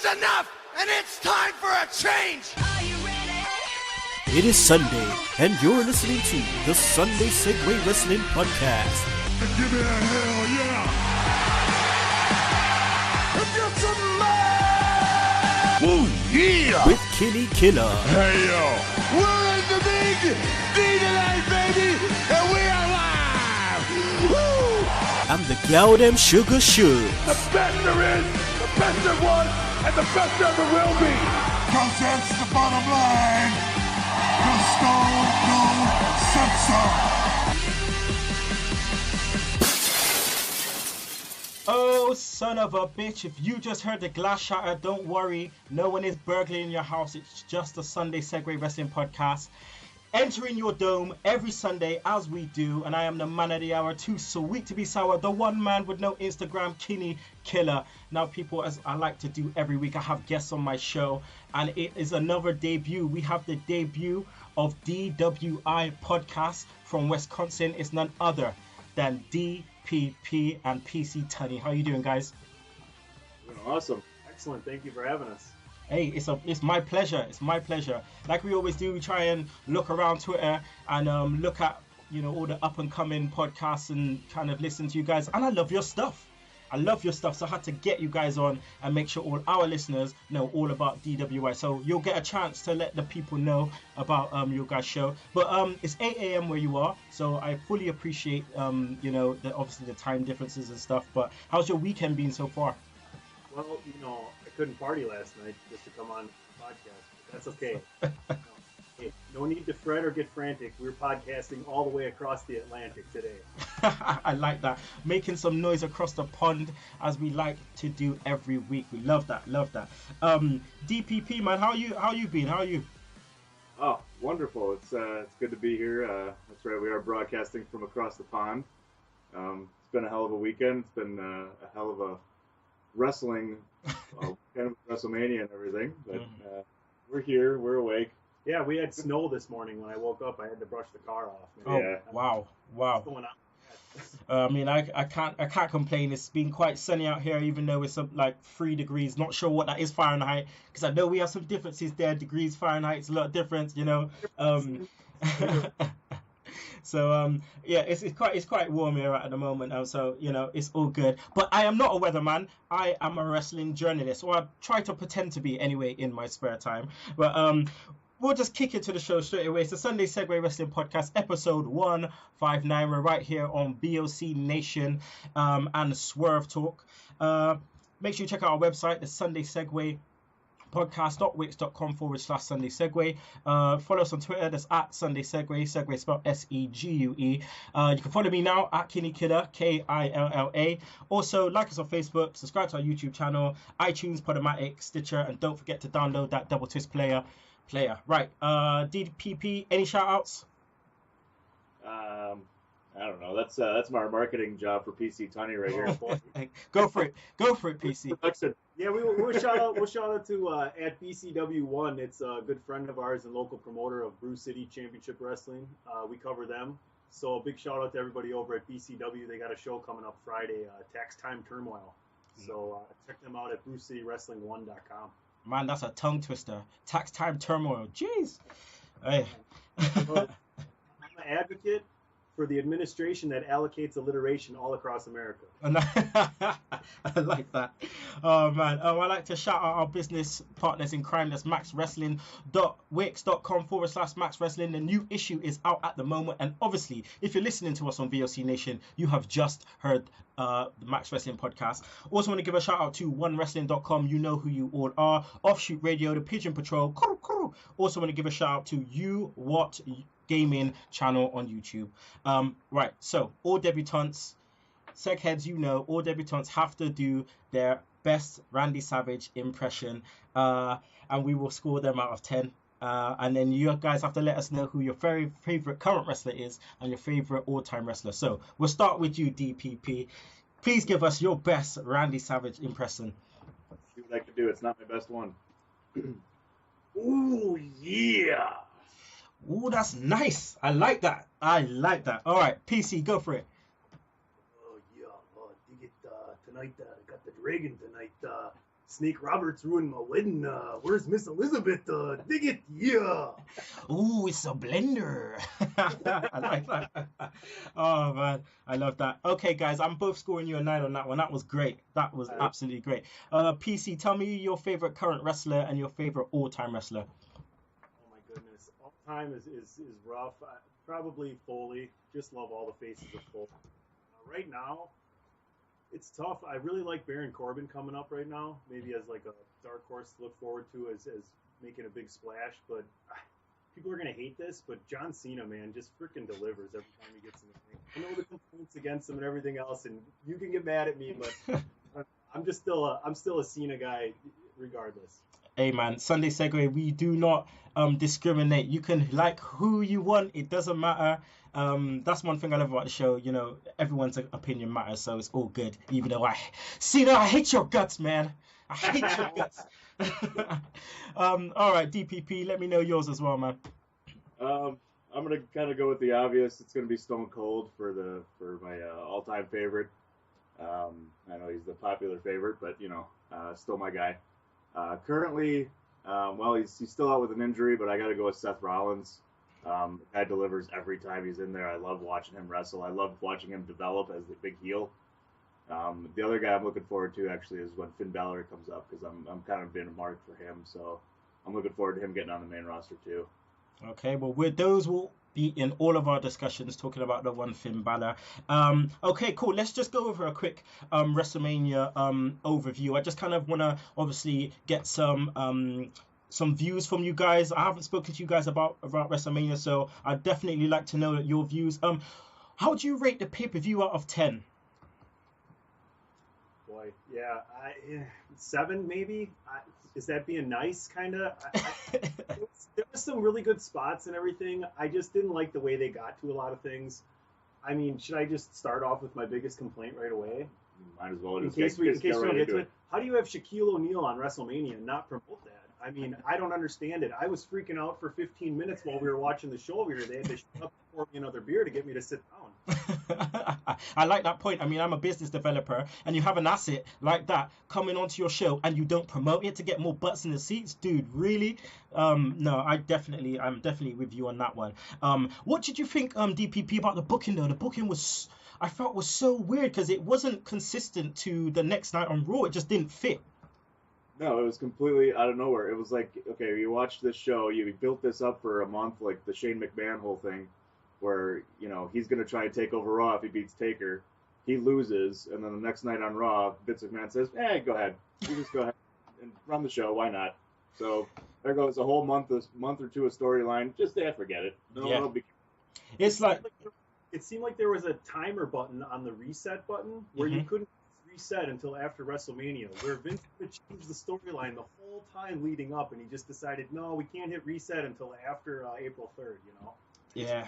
is enough, and it's time for a change! It is Sunday, and you're listening to the Sunday Segue Wrestling Podcast. Give me a hell yeah! Get some love! Ooh, yeah! With Kinny Killa. Hey, yo! We're in the big D tonight, baby! And we are live! Woo! And the gal them Sugar Shook. The best there is, the best there was, and the best there ever will be! Cause that's the bottom line! The Stone Cold said so! Oh, son of a bitch, if you just heard the glass shatter, don't worry. No one is burgling your house. It's just the Sunday Segue Wrestling Podcast. Entering your dome every Sunday as we do. And I am the man of the hour, too sweet to be sour. The one man with no Instagram, Kinny Killa. Now, people, as I like to do every week, I have guests on my show. And it is another debut. We have the debut of DWI Podcast from Wisconsin. It's none other than P.P.V and PC Tunney. How you doing, guys? Doing awesome. Excellent. Thank you for having us. Hey, it's my pleasure. It's my pleasure. Like we always do, we try and look around Twitter and look at, all the up and coming podcasts and kind of listen to you guys. And I love your stuff. So I had to get you guys on and make sure all our listeners know all about DWI. So you'll get a chance to let the people know about your guys' show. But it's 8 a.m. where you are, so I fully appreciate obviously the time differences and stuff. But how's your weekend been so far? Well, I couldn't party last night just to come on the podcast, but that's okay. Hey, no need to fret or get frantic. We're podcasting all the way across the Atlantic today. I like that. Making some noise across the pond as we like to do every week. We love that. DPP, man, how you been? How are you? Oh, wonderful. It's good to be here. That's right. We are broadcasting from across the pond. It's been a hell of a weekend. It's been a hell of a wrestling kind of Wrestlemania and everything. But we're here. We're awake. Yeah, we had snow this morning when I woke up. I had to brush the car off. Yeah. Wow. What's going on? I can't complain. It's been quite sunny out here, even though it's like 3 degrees. Not sure what that is Fahrenheit, because I know we have some differences there. Degrees Fahrenheit is a lot of difference, So it's quite warm here at the moment. So it's all good. But I am not a weatherman. I am a wrestling journalist, or I try to pretend to be anyway in my spare time. But we'll just kick into the show straight away. It's the Sunday Segue Wrestling Podcast, episode 159. We're right here on BOC Nation and Swerve Talk. Make sure you check out our website, the Sunday Segue podcast.wix.com/Sunday Segue. Follow us on Twitter. That's at Sunday Segue. Segue spelled SEGUE. You can follow me now at Kinny Killa, KILLA. Also, like us on Facebook. Subscribe to our YouTube channel, iTunes, Podomatic, Stitcher, and don't forget to download that Double Twist player. Right. DPP. Any shout outs? I don't know. That's my marketing job for PC Tunney right here. Go for it, PC. Yeah, we'll shout out to at BCW1. It's a good friend of ours and local promoter of Brew City Championship Wrestling. We cover them. So a big shout out to everybody over at BCW. They got a show coming up Friday, Tax Time Turmoil. So check them out at BrewCityWrestling1.com. Man, that's a tongue twister. Tax Time Turmoil. Jeez. Hey. I'm an advocate for the administration that allocates alliteration all across America. I like that. Oh, man. I like to shout out our business partners in crime. That's maxwrestling.wix.com/Max Wrestling. The new issue is out at the moment. And obviously, if you're listening to us on VOC Nation, you have just heard the Max Wrestling podcast. Also want to give a shout out to OneWrestling.com. You know who you all are. Offshoot Radio, the Pigeon Patrol. Also want to give a shout out to You What Gaming channel on YouTube. Right, so all debutantes, Segheads, all debutantes have to do their best Randy Savage impression, and we will score them out of 10. And then you guys have to let us know who your very favorite current wrestler is and your favorite all-time wrestler. So we'll start with you, DPP. Please give us your best Randy Savage impression. Let's see what I can do. It's not my best one. Ooh, yeah. Ooh, that's nice. I like that. All right, PC, go for it. Oh, yeah. Dig it tonight. I got the dragon tonight. Snake Roberts ruined my wedding. Where's Miss Elizabeth? Dig it, yeah. Ooh, it's a blender. I like that. Oh man, I love that. Okay, guys, I'm both scoring you a 9 on that one. That was great. That was absolutely great. PC, tell me your favorite current wrestler and your favorite all-time wrestler. Oh my goodness, all time is rough. Probably Foley. Just love all the faces of Foley. Right now, it's tough. I really like Baron Corbin coming up right now. Maybe as like a dark horse to look forward to as making a big splash. But people are gonna hate this, but John Cena, man, just freaking delivers every time he gets in the ring. I know the complaints against him and everything else, and you can get mad at me, but I'm still a Cena guy regardless. Hey man, Sunday Segue, we do not discriminate. You can like who you want. It doesn't matter. That's one thing I love about the show. You know, everyone's opinion matters, so it's all good. Even though I hate your guts, man. I hate your guts. All right, DPP, let me know yours as well, man. I'm gonna kind of go with the obvious. It's gonna be Stone Cold for my all-time favorite. I know he's the popular favorite, but you know, still my guy. Currently, well, he's still out with an injury, but I got to go with Seth Rollins. The guy delivers every time he's in there. I love watching him wrestle. I love watching him develop as the big heel. The other guy I'm looking forward to actually is when Finn Balor comes up, because I'm kind of being marked for him. So I'm looking forward to him getting on the main roster too. Okay, well, those will be in all of our discussions talking about the one Finn Balor. Okay, cool. Let's just go over a quick Wrestlemania overview. I just kind of want to obviously get some views from you guys. I haven't spoken to you guys about Wrestlemania, so I'd definitely like to know your views. How do you rate the pay-per-view out of 10? Boy, yeah, 7 maybe. Is that being nice, kind of? There was some really good spots and everything. I just didn't like the way they got to a lot of things. I mean, should I just start off with my biggest complaint right away? Might as well. In case we don't get to it. How do you have Shaquille O'Neal on WrestleMania and not promote that? I mean, I don't understand it. I was freaking out for 15 minutes while we were watching the show over here. They had to shut up and pour me another beer to get me to sit down. I like that point. I mean, I'm a business developer, and you have an asset like that coming onto your show, and you don't promote it to get more butts in the seats, dude. Really? No, I'm definitely with you on that one. What did you think, DPP, about the booking though? The booking I felt was so weird because it wasn't consistent to the next night on Raw. It just didn't fit. No, it was completely out of nowhere. It was like, okay, you watched this show, you built this up for a month, like the Shane McMahon whole thing, where, you know, he's going to try and take over Raw if he beats Taker. He loses, and then the next night on Raw, Vince McMahon says, go ahead. You just go ahead and run the show. Why not? So there goes a whole month or two of storyline. Just forget it. It's like... It seemed like there was a timer button on the reset button where you couldn't reset until after WrestleMania, where Vince would change the storyline the whole time leading up, and he just decided, no, we can't hit reset until after April 3rd, you know? Yeah,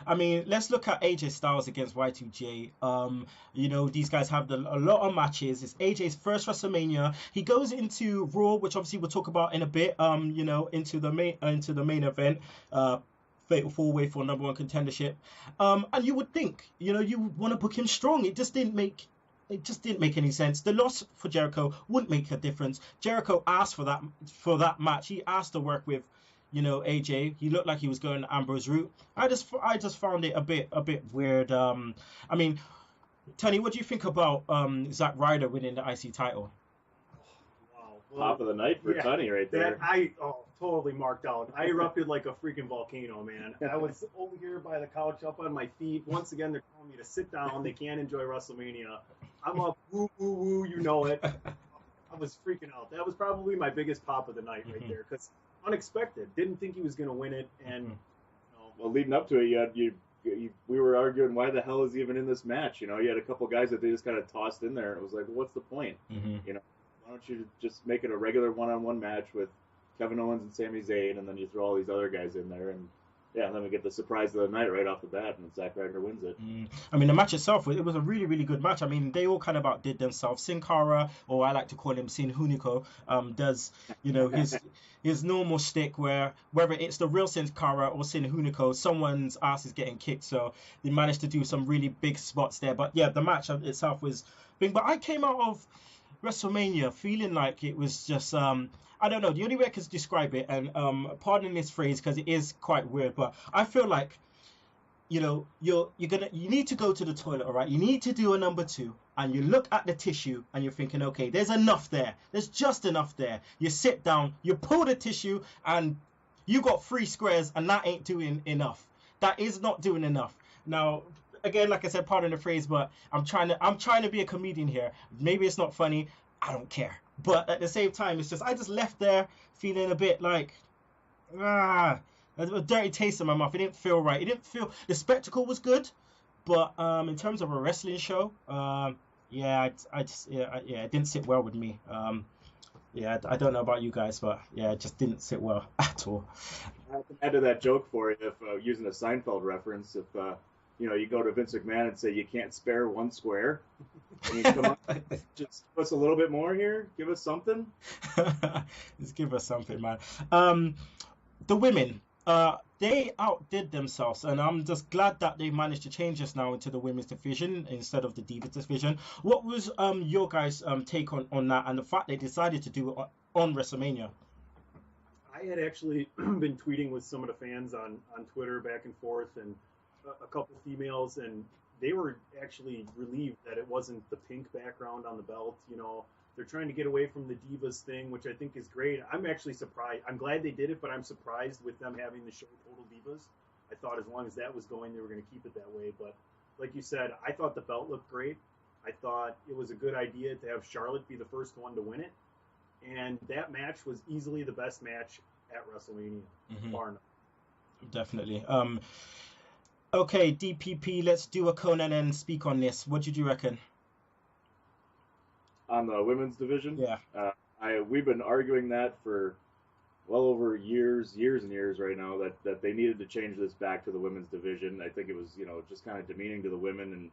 I mean, let's look at AJ Styles against Y2J. You know, these guys have a lot of matches. It's AJ's first WrestleMania. He goes into Raw, which obviously we'll talk about in a bit. You know, into the main event. Fatal 4-way for number 1 contendership. And you would think, you know, you would want to book him strong. It just didn't make any sense. The loss for Jericho wouldn't make a difference. Jericho asked for that match. He asked to work with, you know, AJ. He looked like he was going the Ambrose route. I just found it a bit weird. I mean, Tunney, what do you think about Zack Ryder winning the IC title? Wow. Well, top of the night for Tunney right there. Totally marked out. I erupted like a freaking volcano, man. I was over here by the couch, up on my feet. Once again, they're telling me to sit down. They can't enjoy WrestleMania. I'm up, woo, woo, woo, you know it. I was freaking out. That was probably my biggest pop of the night right there, because unexpected. Didn't think he was going to win it, and well, leading up to it, we were arguing why the hell is he even in this match? You know, you had a couple guys that they just kind of tossed in there. It was like, well, what's the point? You know, why don't you just make it a regular one-on-one match with Kevin Owens and Sami Zayn, and then you throw all these other guys in there, and then we get the surprise of the night right off the bat, and Zack Ryder wins it. I mean, the match itself, it was a really, really good match. I mean, they all kind of outdid themselves. Sin Cara, or I like to call him Sin Hunico, does, you know, his normal stick where, whether it's the real Sin Cara or Sin Hunico, someone's ass is getting kicked. So they managed to do some really big spots there. But yeah, the match itself was big. But I came out of WrestleMania feeling like it was just I don't know. The only way I can describe it, and pardon this phrase because it is quite weird, but I feel like you need to go to the toilet, all right? You need to do a number 2, and you look at the tissue and you're thinking, okay, there's enough there. There's just enough there. You sit down, you pull the tissue, and you got 3 squares, and that ain't doing enough. That is not doing enough. Now, again, like I said, pardon the phrase, but I'm trying to be a comedian here. Maybe it's not funny. I don't care. But at the same time, it's just I just left there feeling a bit like a dirty taste in my mouth. It didn't feel right. It didn't feel the spectacle was good, but in terms of a wrestling show, it didn't sit well with me. I don't know about you guys, but yeah, it just didn't sit well at all. I can add to that joke for you if using a Seinfeld reference. If you go to Vince McMahon and say you can't spare 1 square, and you come up, just give us a little bit more here. Give us something. Just give us something, man. The women, they outdid themselves, and I'm just glad that they managed to change us now into the women's division instead of the Divas division. What was your guys' take on that, and the fact they decided to do it on WrestleMania? I had actually been tweeting with some of the fans on Twitter back and forth, and a couple females, and they were actually relieved that it wasn't the pink background on the belt. They're trying to get away from the Divas thing, which I think is great. I'm actually surprised. I'm glad they did it, but I'm surprised with them having the show Total Divas. I thought as long as that was going, they were going to keep it that way. But like you said, I thought the belt looked great. I thought it was a good idea to have Charlotte be the first one to win it. And that match was easily the best match at WrestleMania, bar none. Definitely. Okay, DPP, let's do a Conan and speak on this. What did you reckon? On the women's division? Yeah. We've been arguing that for well over years and years right now, that they needed to change this back to the women's division. I think it was, just kind of demeaning to the women, and,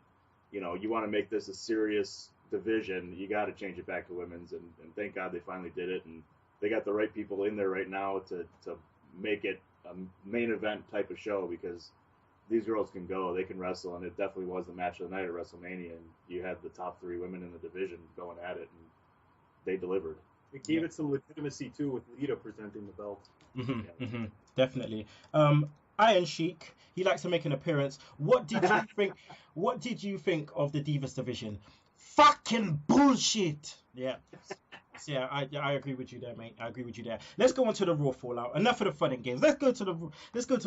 you want to make this a serious division, you got to change it back to women's, and thank God they finally did it, and they got the right people in there right now to make it a main event type of show, because these girls can go, they can wrestle, and it definitely was the match of the night at WrestleMania, and you had the top 3 women in the division going at it, and they delivered. It gave it some legitimacy too, with Lita presenting the belt. Definitely. Iron Sheik, he likes to make an appearance. What did you think? What did you think of the Divas division? Fucking bullshit. Yeah. Yeah, I agree with you there, mate. I agree with you there. Let's go on to the Raw Fallout. Enough of the fun and games. Let's go to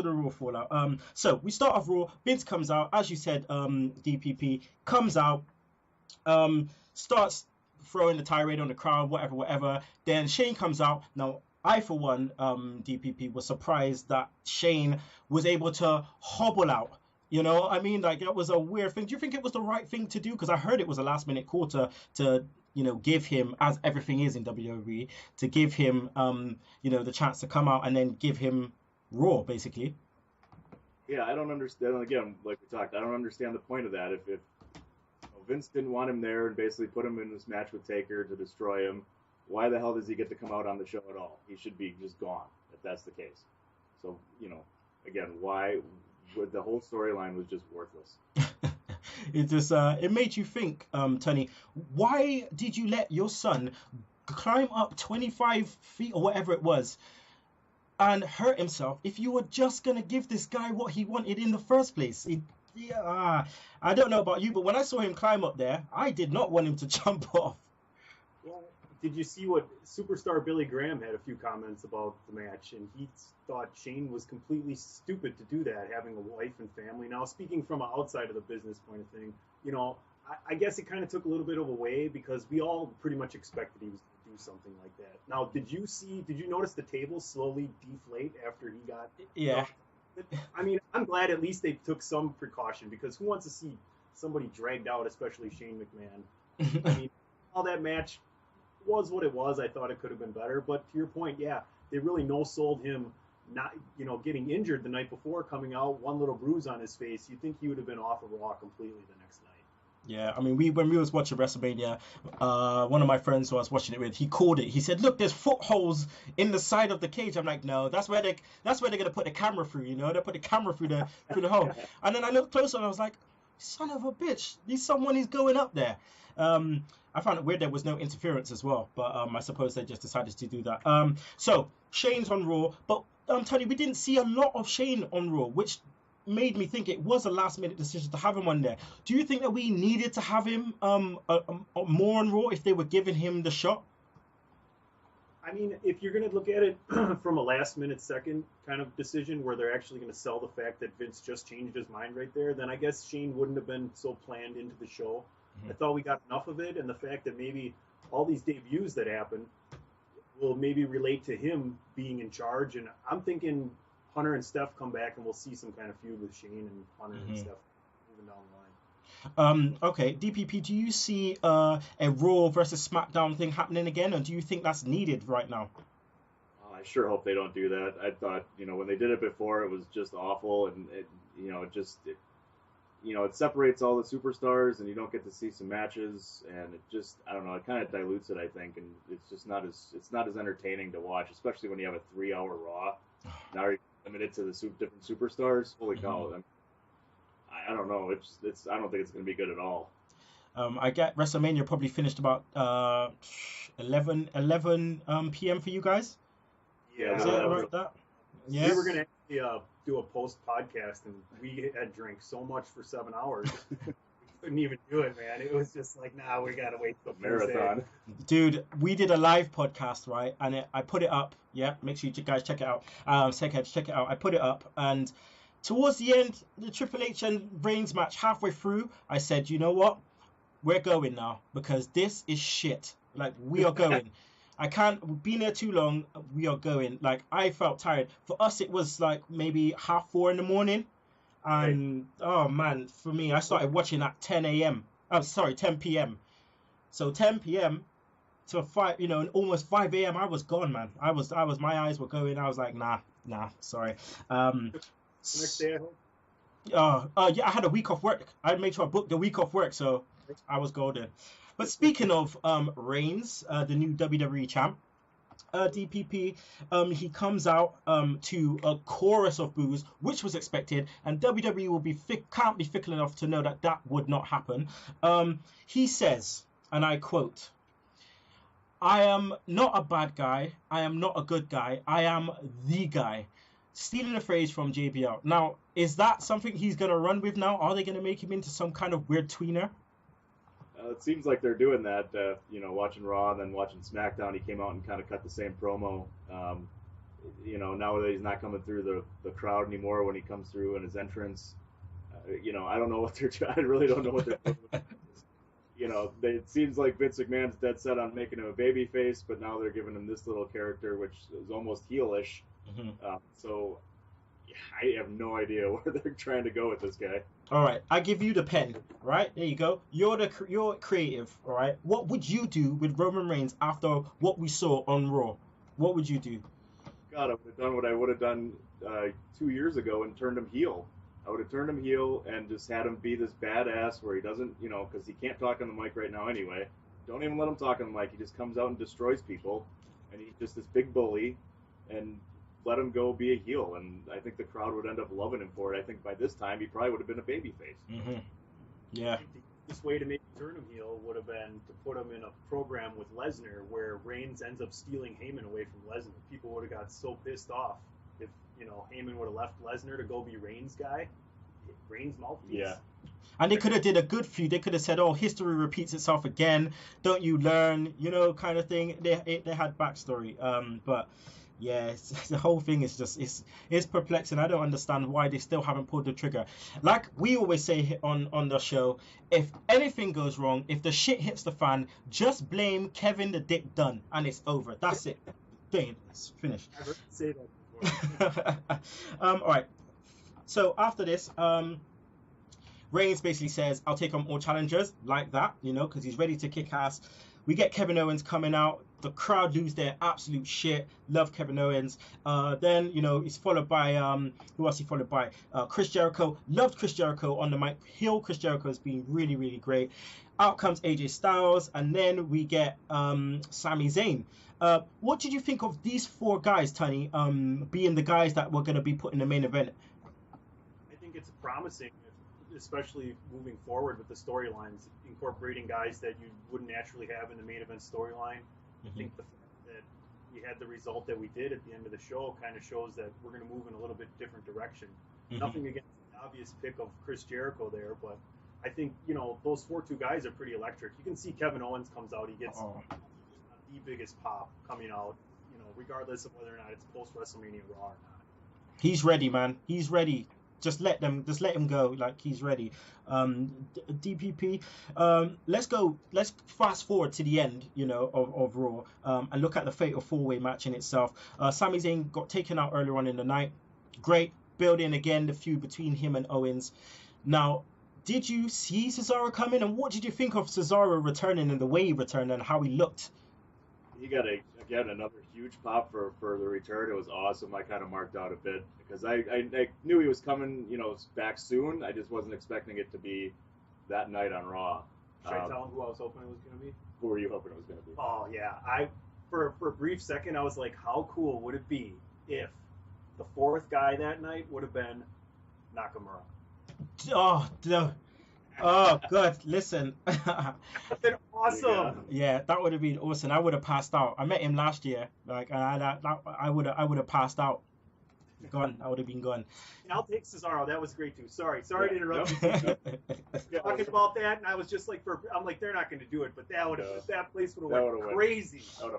the Raw Fallout. So we start off Raw. Vince comes out, as you said. DPP comes out, starts throwing the tirade on the crowd, whatever. Then Shane comes out. Now, I, for one, DPP, was surprised that Shane was able to hobble out. I mean, like, that was a weird thing. Do you think it was the right thing to do? Because I heard it was a last-minute call to give him, as everything is in WWE, to give him, the chance to come out and then give him Raw, basically. Yeah, I don't understand. Again, like we talked, I don't understand the point of that. If Vince didn't want him there and basically put him in this match with Taker to destroy him, why the hell does he get to come out on the show at all? He should be just gone if that's the case. So, again, why? The whole storyline was just worthless. It just it made you think, Tunney, why did you let your son climb up 25 feet or whatever it was and hurt himself if you were just going to give this guy what he wanted in the first place? I don't know about you, but when I saw him climb up there, I did not want him to jump off. Well, did you see what Superstar Billy Graham had a few comments about the match, and he thought Shane was completely stupid to do that, having a wife and family. Now, speaking from an outside of the business point of thing, I guess it kind of took a little bit of a way, because we all pretty much expected he was going to do something like that. Now, did you notice the table slowly deflate after he got... Yeah. I mean, I'm glad at least they took some precaution, because who wants to see somebody dragged out, especially Shane McMahon? I mean, all that match was what it was. I thought it could have been better, but to your point, yeah, they really no-sold him, not getting injured the night before, coming out, one little bruise on his face. You'd think he would have been off of Raw completely the next night. Yeah, I mean, when we was watching WrestleMania, one of my friends who I was watching it with, he called it. He said, "Look, there's footholes in the side of the cage." I'm like, "No, that's where they're gonna put the camera through. They put the camera through the hole." And then I looked closer and I was like, "Son of a bitch, someone is going up there." I found it weird there was no interference as well, but I suppose they just decided to do that. So Shane's on Raw, but Tony, we didn't see a lot of Shane on Raw, which made me think it was a last-minute decision to have him on there. Do you think that we needed to have him more on Raw if they were giving him the shot? I mean, if you're going to look at it from a last-minute second kind of decision where they're actually going to sell the fact that Vince just changed his mind right there, then I guess Shane wouldn't have been so planned into the show. Mm-hmm. I thought we got enough of it, and the fact that maybe all these debuts that happen will maybe relate to him being in charge. And I'm thinking Hunter and Steph come back, and we'll see some kind of feud with Shane and Hunter and Steph moving down the line. Okay, DPP, do you see a Raw versus SmackDown thing happening again, or do you think that's needed right now? I sure hope they don't do that. I thought, when they did it before, it was just awful, and it separates all the superstars, and you don't get to see some matches, and it just, I don't know, it kind of dilutes it, I think, and it's just not as entertaining to watch, especially when you have a 3-hour Raw. Now you're limited to the different superstars. Holy cow! I don't know. I don't think it's going to be good at all. I get Wrestlemania probably finished about 11 p.m. for you guys. Yeah, is that right? That? Yeah. We were going to actually do a post podcast, and we had drank so much for 7 hours. We couldn't even do it, man. It was just like, we got to wait till marathon. Dude, we did a live podcast, right? And I put it up. Yeah, make sure you guys check it out. Check it out. I put it up, and towards the end, the Triple H and Reigns match, halfway through, I said, you know what? We're going now, because this is shit. Like, we are going. I can't be there too long. We are going. Like, I felt tired. For us, it was like maybe 3:30 in the morning. And, oh man, for me, I started watching at 10 p.m. So 10 p.m. to 5, and almost 5 a.m. I was gone, man. My eyes were going. I was like, nah, sorry. Next day, I hope. Yeah, I had a week off work. I made sure I booked the week off work, so I was golden. But speaking of Reigns, the new WWE champ, DPP, he comes out to a chorus of boos, which was expected, and WWE can't be fickle enough to know that would not happen. He says, and I quote, "I am not a bad guy. I am not a good guy. I am the guy." Stealing a phrase from JBL. Now, is that something he's going to run with now? Are they going to make him into some kind of weird tweener? It seems like they're doing that. Watching Raw and then watching SmackDown, he came out and kind of cut the same promo. Now that he's not coming through the crowd anymore when he comes through in his entrance, I don't know what they're I really don't know what they're doing. It seems like Vince McMahon's dead set on making him a baby face, but now they're giving him this little character, which is almost heelish. So I have no idea where they're trying to go with this guy. All right, I give you the pen. Right, there you go. You're creative. All right, what would you do with Roman Reigns after what we saw on Raw? What would you do? God, I would have done what I would have done 2 years ago and turned him heel. I would have turned him heel and just had him be this badass where he doesn't, because he can't talk on the mic right now anyway. Don't even let him talk on the mic. He just comes out and destroys people, and he's just this big bully, and let him go be a heel, and I think the crowd would end up loving him for it. I think by this time he probably would have been a babyface. Mm-hmm. Yeah. This way to make him turn him heel would have been to put him in a program with Lesnar where Reigns ends up stealing Heyman away from Lesnar. People would have got so pissed off if Heyman would have left Lesnar to go be Reigns' guy, Reigns' mouthpiece. Yeah. And they could have did a good feud. They could have said, "Oh, history repeats itself again. Don't you learn?" Kind of thing. They had backstory. But yeah, the whole thing is just it's perplexing. I don't understand why they still haven't pulled the trigger. Like we always say on the show, if anything goes wrong, if the shit hits the fan, just blame Kevin the Dick Dunn, and it's over. That's it. Dang, it's finished. I heard you say that before. All right. So after this, Reigns basically says, "I'll take on all challengers," like that, because he's ready to kick ass. We get Kevin Owens coming out. The crowd lose their absolute shit. Love Kevin Owens. Then, he's followed by, who else he followed by? Chris Jericho. Loved Chris Jericho on the mic. Heel Chris Jericho has been really, really great. Out comes AJ Styles. And then we get Sami Zayn. What did you think of these four guys, Tunney, being the guys that were going to be put in the main event? I think it's promising. especially moving forward with the storylines, incorporating guys that you wouldn't naturally have in the main event storyline. I think the fact that we had the result that we did at the end of the show kind of shows that we're going to move in a little bit different direction. Nothing against the obvious pick of Chris Jericho there, but I think, those 4-2 guys are pretty electric. You can see Kevin Owens comes out, he gets the biggest pop coming out, regardless of whether or not it's post-WrestleMania Raw or not. He's ready, man. He's ready. Just let him go. Like, he's ready. DPP. Let's fast forward to the end, of Raw, and look at the Fatal 4-Way match in itself. Sami Zayn got taken out earlier on in the night. Great. Building again the feud between him and Owens. Now, did you see Cesaro coming, and what did you think of Cesaro returning and the way he returned and how he looked? He got another huge pop for the return. It was awesome. I kind of marked out a bit because I knew he was coming, back soon. I just wasn't expecting it to be that night on Raw. Should I tell him who I was hoping it was going to be? Who were you hoping it was going to be? Oh yeah, for a brief second I was like, how cool would it be if the fourth guy that night would have been Nakamura? Oh, no. Oh, good. Listen. That's been awesome. Yeah, that would have been awesome. I would have passed out. I met him last year. Like, I would have passed out. Gone. I would have been gone. And I'll take Cesaro. That was great too. Sorry to interrupt you. Talking about that, and I was just like, I'm like, they're not going to do it, but that place would have went crazy. Even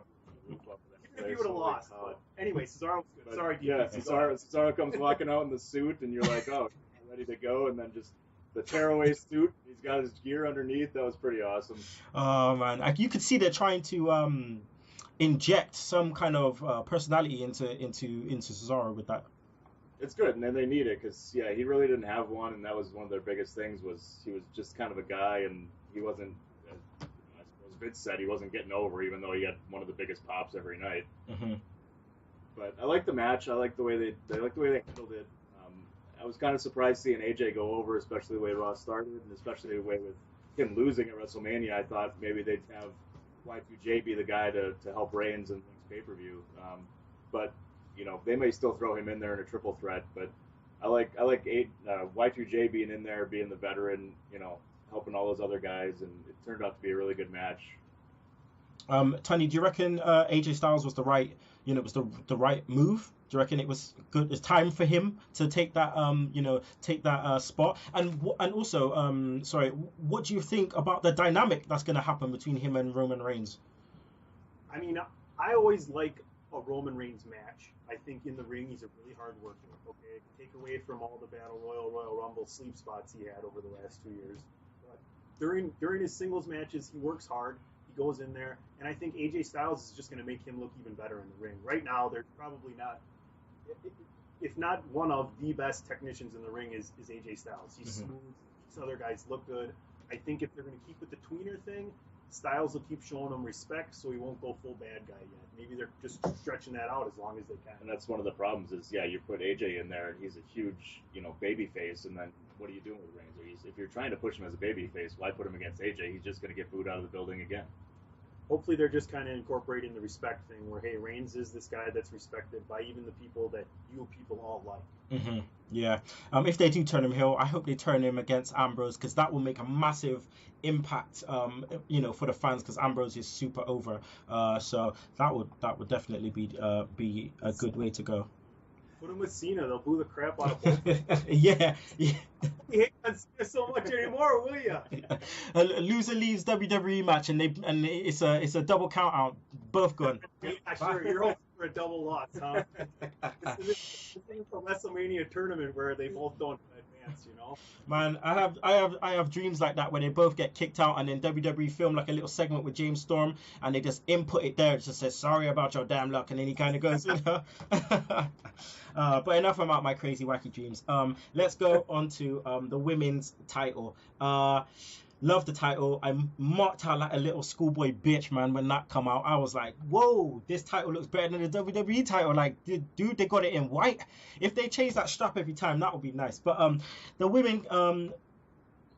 if he would have lost. But anyway, Cesaro was good. Sorry, DP. Yeah, Cesaro comes walking out in the suit, and you're like, oh, ready to go, and then just the tearaway suit. He's got his gear underneath. That was pretty awesome. Oh man, you could see they're trying to inject some kind of personality into Cesaro with that. It's good, and then they need it because he really didn't have one, and that was one of their biggest things. Was he was just kind of a guy, and he wasn't. I suppose Vince said he wasn't getting over, even though he had one of the biggest pops every night. But I like the match. I like the way they handled it. I was kind of surprised seeing AJ go over, especially the way Raw started, and especially the way with him losing at WrestleMania. I thought maybe they'd have Y2J be the guy to help Reigns in the next pay-per-view. But they may still throw him in there in a triple threat. But I like Y2J being in there, being the veteran, helping all those other guys, and it turned out to be a really good match. Tunney, do you reckon AJ Styles was the right, was the right move? Do you reckon it was good? It's time for him to take that, spot. And also, sorry, what do you think about the dynamic that's going to happen between him and Roman Reigns? I mean, I always like a Roman Reigns match. I think in the ring he's a really hard worker. Okay, take away from all the Battle Royal Rumble sleep spots he had over the last 2 years. But during his singles matches, he works hard. He goes in there, and I think AJ Styles is just going to make him look even better in the ring. Right now, they're probably not. If not one of the best technicians in the ring is AJ Styles. He's smooth. These other guys look good. I think if they're going to keep with the tweener thing, Styles will keep showing him respect, so he won't go full bad guy yet. Maybe they're just stretching that out as long as they can. And that's one of the problems is, you put AJ in there, and he's a huge, baby face, and then what are you doing with Reigns? If you're trying to push him as a baby face, why put him against AJ? He's just going to get booed out of the building again. Hopefully they're just kind of incorporating the respect thing where, hey, Reigns is this guy that's respected by even the people that you people all like. Yeah. If they do turn him heel, I hope they turn him against Ambrose, because that will make a massive impact, for the fans, because Ambrose is super over. So that would definitely be a good way to go. Put him with Cena, they'll boo the crap out of both. Yeah. You hate on Cena so much anymore, will ya? A loser leaves WWE match, and it's a double count out. Both gone. Yeah, sure. You're hoping for a double loss, huh? This is a Wrestlemania tournament where they both don't advance, Man, I have dreams like that where they both get kicked out, and then WWE film like a little segment with James Storm, and they just input it there. It just says sorry about your damn luck, and then he kind of goes, But enough about my crazy wacky dreams. Let's go on to the women's title. Love the title. I marked out like a little schoolboy bitch, man, when that come out. I was like, whoa, this title looks better than the WWE title. Like, dude, they got it in white. If they change that strap every time, that would be nice. But the women,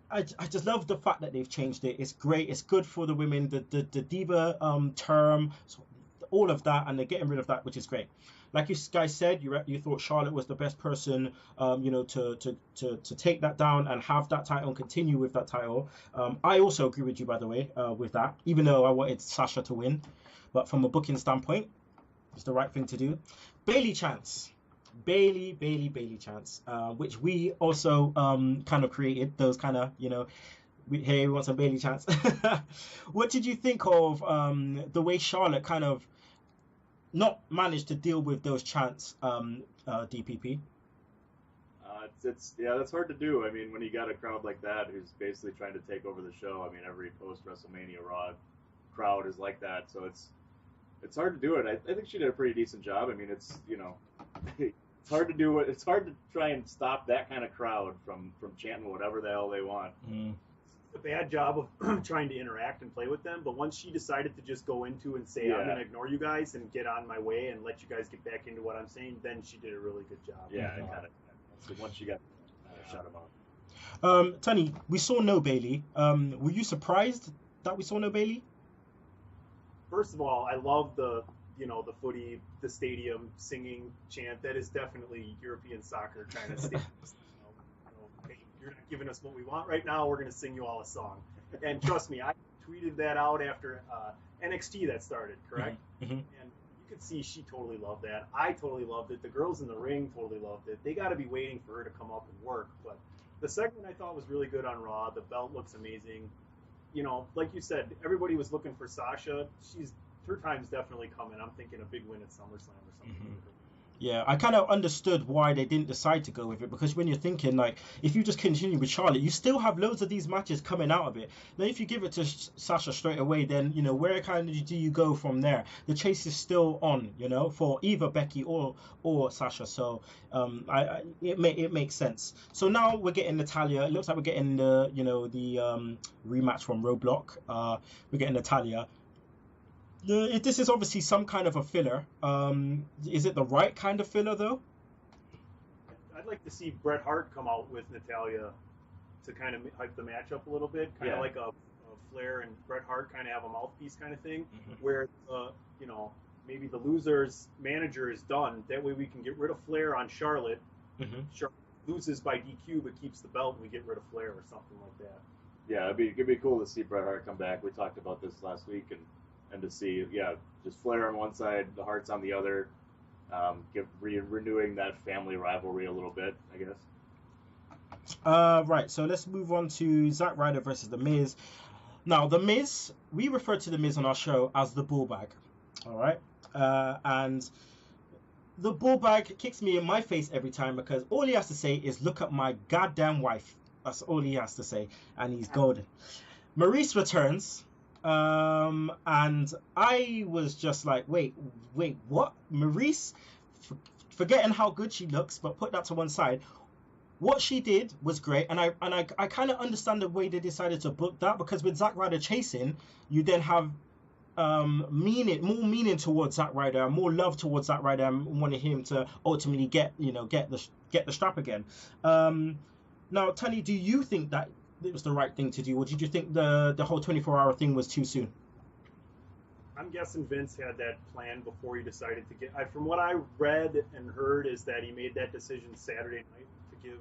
I just love the fact that they've changed it. It's great. It's good for the women. The diva term, all of that, and they're getting rid of that, which is great. Like you guys said, you thought Charlotte was the best person, to take that down and have that title and continue with that title. I also agree with you, by the way, with that, even though I wanted Sasha to win. But from a booking standpoint, it's the right thing to do. Bayley chance. Bayley chance, which we also kind of created, those kind of, we want some Bayley chance. What did you think of the way Charlotte kind of not managed to deal with those chants, DPP? That's hard to do. I mean, when you got a crowd like that who's basically trying to take over the show, I mean, every post WrestleMania Raw crowd is like that, so it's hard to do it. I think she did a pretty decent job. I mean, it's it's hard to do it. It's hard to try and stop that kind of crowd from chanting whatever the hell they want. A bad job of trying to interact and play with them, but once she decided to just go into and say, I'm going to ignore you guys and get on my way and let you guys get back into what I'm saying, then she did a really good job. Yeah, so once she got shut him out. Tunney, we saw no Bayley. Were you surprised that we saw no Bayley? First of all, I love the footy, the stadium singing chant. That is definitely European soccer kind of stuff. Hey, you're not giving us what we want right now. We're going to sing you all a song. And trust me, I tweeted that out after NXT that started, correct? Mm-hmm. And you could see she totally loved that. I totally loved it. The girls in the ring totally loved it. They got to be waiting for her to come up and work. But the segment I thought was really good on Raw. The belt looks amazing. Like you said, everybody was looking for Sasha. Her time's definitely coming. I'm thinking a big win at SummerSlam or something. Mm-hmm. Yeah, I kind of understood why they didn't decide to go with it, because when you're thinking, like, if you just continue with Charlotte, you still have loads of these matches coming out of it. Then if you give it to Sasha straight away, then, where kind of do you go from there? The chase is still on, for either Becky or Sasha. So it makes sense. So now we're getting Natalya. It looks like we're getting the rematch from Roadblock. We're getting Natalya. This is obviously some kind of a filler. Is it the right kind of filler, though? I'd like to see Bret Hart come out with Natalya to kind of hype the match up a little bit, kind of like a Flair and Bret Hart kind of have a mouthpiece kind of thing, where maybe the loser's manager is done. That way we can get rid of Flair on Charlotte. Charlotte loses by DQ but keeps the belt, and we get rid of Flair or something like that. Yeah, it'd be cool to see Bret Hart come back. We talked about this last week, and to see, just Flair on one side, the Harts on the other, renewing that family rivalry a little bit, I guess. Right, so let's move on to Zack Ryder versus The Miz. Now, The Miz, we refer to The Miz on our show as the bull bag, all right? And the bull bag kicks me in my face every time, because all he has to say is, look at my goddamn wife. That's all he has to say, and he's golden. Maurice returns. And I was just like, wait, what? Maurice, forgetting how good she looks, but put that to one side. What she did was great, and I kind of understand the way they decided to book that, because with Zack Ryder chasing, you then have more meaning towards Zack Ryder, more love towards Zack Ryder, and wanting him to ultimately get the strap again. Now, Tunney, do you think that it was the right thing to do, or did you think the whole 24-hour thing was too soon? I'm guessing Vince had that plan before he decided to get. From what I read and heard, is that he made that decision Saturday night to give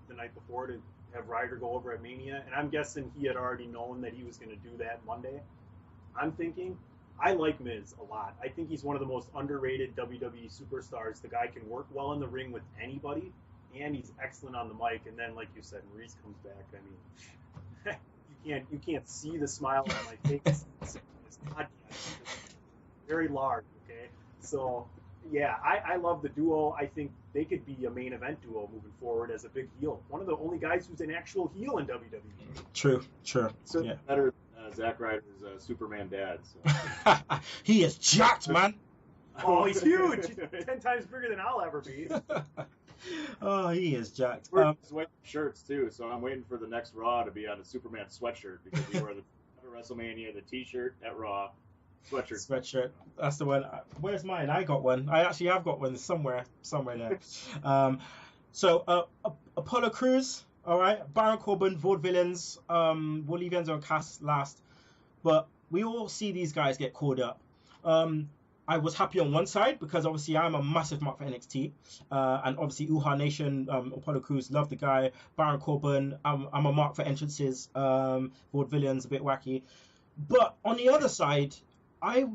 the night before to have Ryder go over at Mania, and I'm guessing he had already known that he was going to do that Monday. I'm thinking, I like Miz a lot. I think he's one of the most underrated WWE superstars. The guy can work well in the ring with anybody, and he's excellent on the mic. And then, like you said, Maurice comes back. I mean, you can't see the smile on my face. It's very large. Okay, so yeah, I love the duo. I think they could be a main event duo moving forward as a big heel. One of the only guys who's an actual heel in WWE. True. So yeah. Better than Zack Ryder's Superman dad. So. He is jacked, man. Oh, he's huge. He's 10 times bigger than I'll ever be. Oh, he is jacked. He's wearing shirts too, so I'm waiting for the next Raw to be on a Superman sweatshirt, because he wore the WrestleMania, the T-shirt at Raw, sweatshirt. That's the one. Where's mine? I got one. I actually have got one somewhere there. So Apollo Crews, all right. Baron Corbin, Vaudevillains. We'll leave Enzo and Cass last, but we all see these guys get called up. I was happy on one side because obviously I'm a massive mark for NXT, and obviously Uha Nation, Apollo Crews, love the guy. Baron Corbin, I'm a mark for entrances. Vaudevillain's a bit wacky, but on the other side, I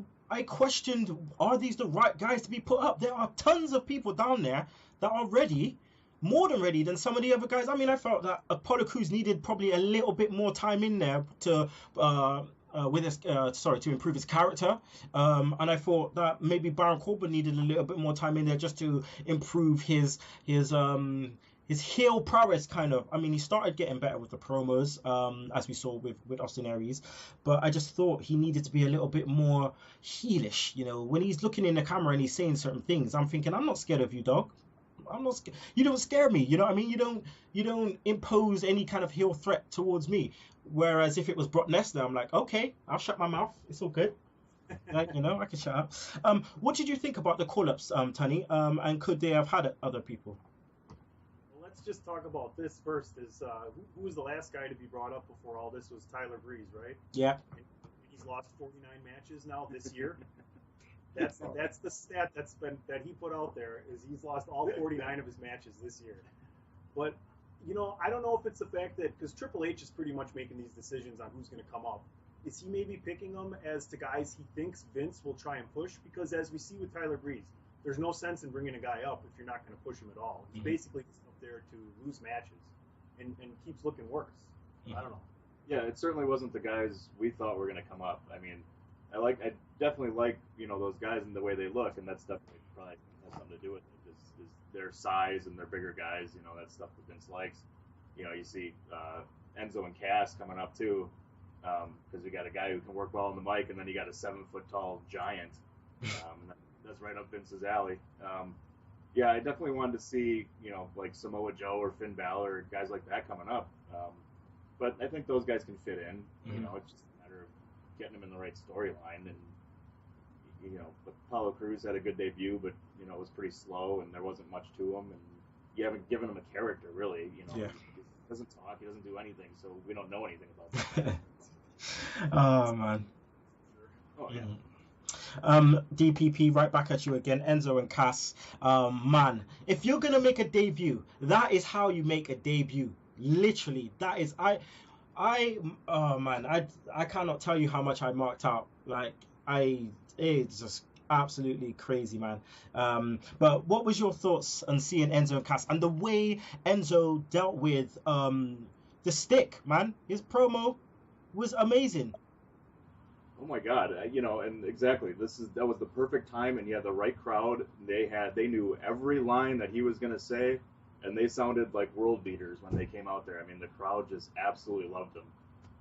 questioned, are these the right guys to be put up? There are tons of people down there that are ready, more than ready than some of the other guys. I mean, I felt that Apollo Crews needed probably a little bit more time in there to to improve his character. And I thought that maybe Baron Corbin needed a little bit more time in there just to improve his heel prowess, kind of. I mean, he started getting better with the promos, as we saw with Austin Aries, but I just thought he needed to be a little bit more heelish. You know, when he's looking in the camera and he's saying certain things, I'm thinking, I'm not scared of you, dog. I'm not scared. You don't scare me. You know what I mean? You don't impose any kind of heel threat towards me. Whereas if it was Brock Lesnar, I'm like, okay, I'll shut my mouth. It's all good. Like, you know, I can shut up. What did you think about the call-ups, Tunney? And could they have had other people? Let's just talk about this first. Who was the last guy to be brought up before all this? Was Tyler Breeze, right? Yeah. And he's lost 49 matches now this year. That's the stat that he put out there, is he's lost all 49 of his matches this year. But you know, I don't know if it's the fact that, because Triple H is pretty much making these decisions on who's going to come up. Is he maybe picking them as to guys he thinks Vince will try and push? Because as we see with Tyler Breeze, there's no sense in bringing a guy up if you're not going to push him at all. He's basically just up there to lose matches and keeps looking worse. I don't know. Yeah, it certainly wasn't the guys we thought were going to come up. I mean, I definitely like, you know, those guys and the way they look, and that's definitely probably has something to do with it, is their size and their bigger guys. You know, that's stuff that Vince likes. You know, you see Enzo and Cass coming up too, because you got a guy who can work well on the mic, and then you got a 7-foot-tall giant. That's right up Vince's alley. Yeah, I definitely wanted to see, you know, like Samoa Joe or Finn Balor, guys like that coming up. But I think those guys can fit in. You know, it's just a matter of getting them in the right storyline. And, you know, Apollo Crews had a good debut, but, you know, it was pretty slow and there wasn't much to him. And you haven't given him a character, really. You know, he doesn't talk, he doesn't do anything, so we don't know anything about that. Oh, man. Oh, yeah. DPP, right back at you again. Enzo and Cass. Man, if you're gonna make a debut, that is how you make a debut. Literally, that is oh man, I cannot tell you how much I marked out. Like, it's just absolutely crazy, man. But what was your thoughts on seeing Enzo and Cass and the way Enzo dealt with the stick, man? His promo was amazing. Oh my God, you know, and exactly, that was the perfect time, and he had the right crowd. They knew every line that he was gonna say, and they sounded like world beaters when they came out there. I mean, the crowd just absolutely loved him.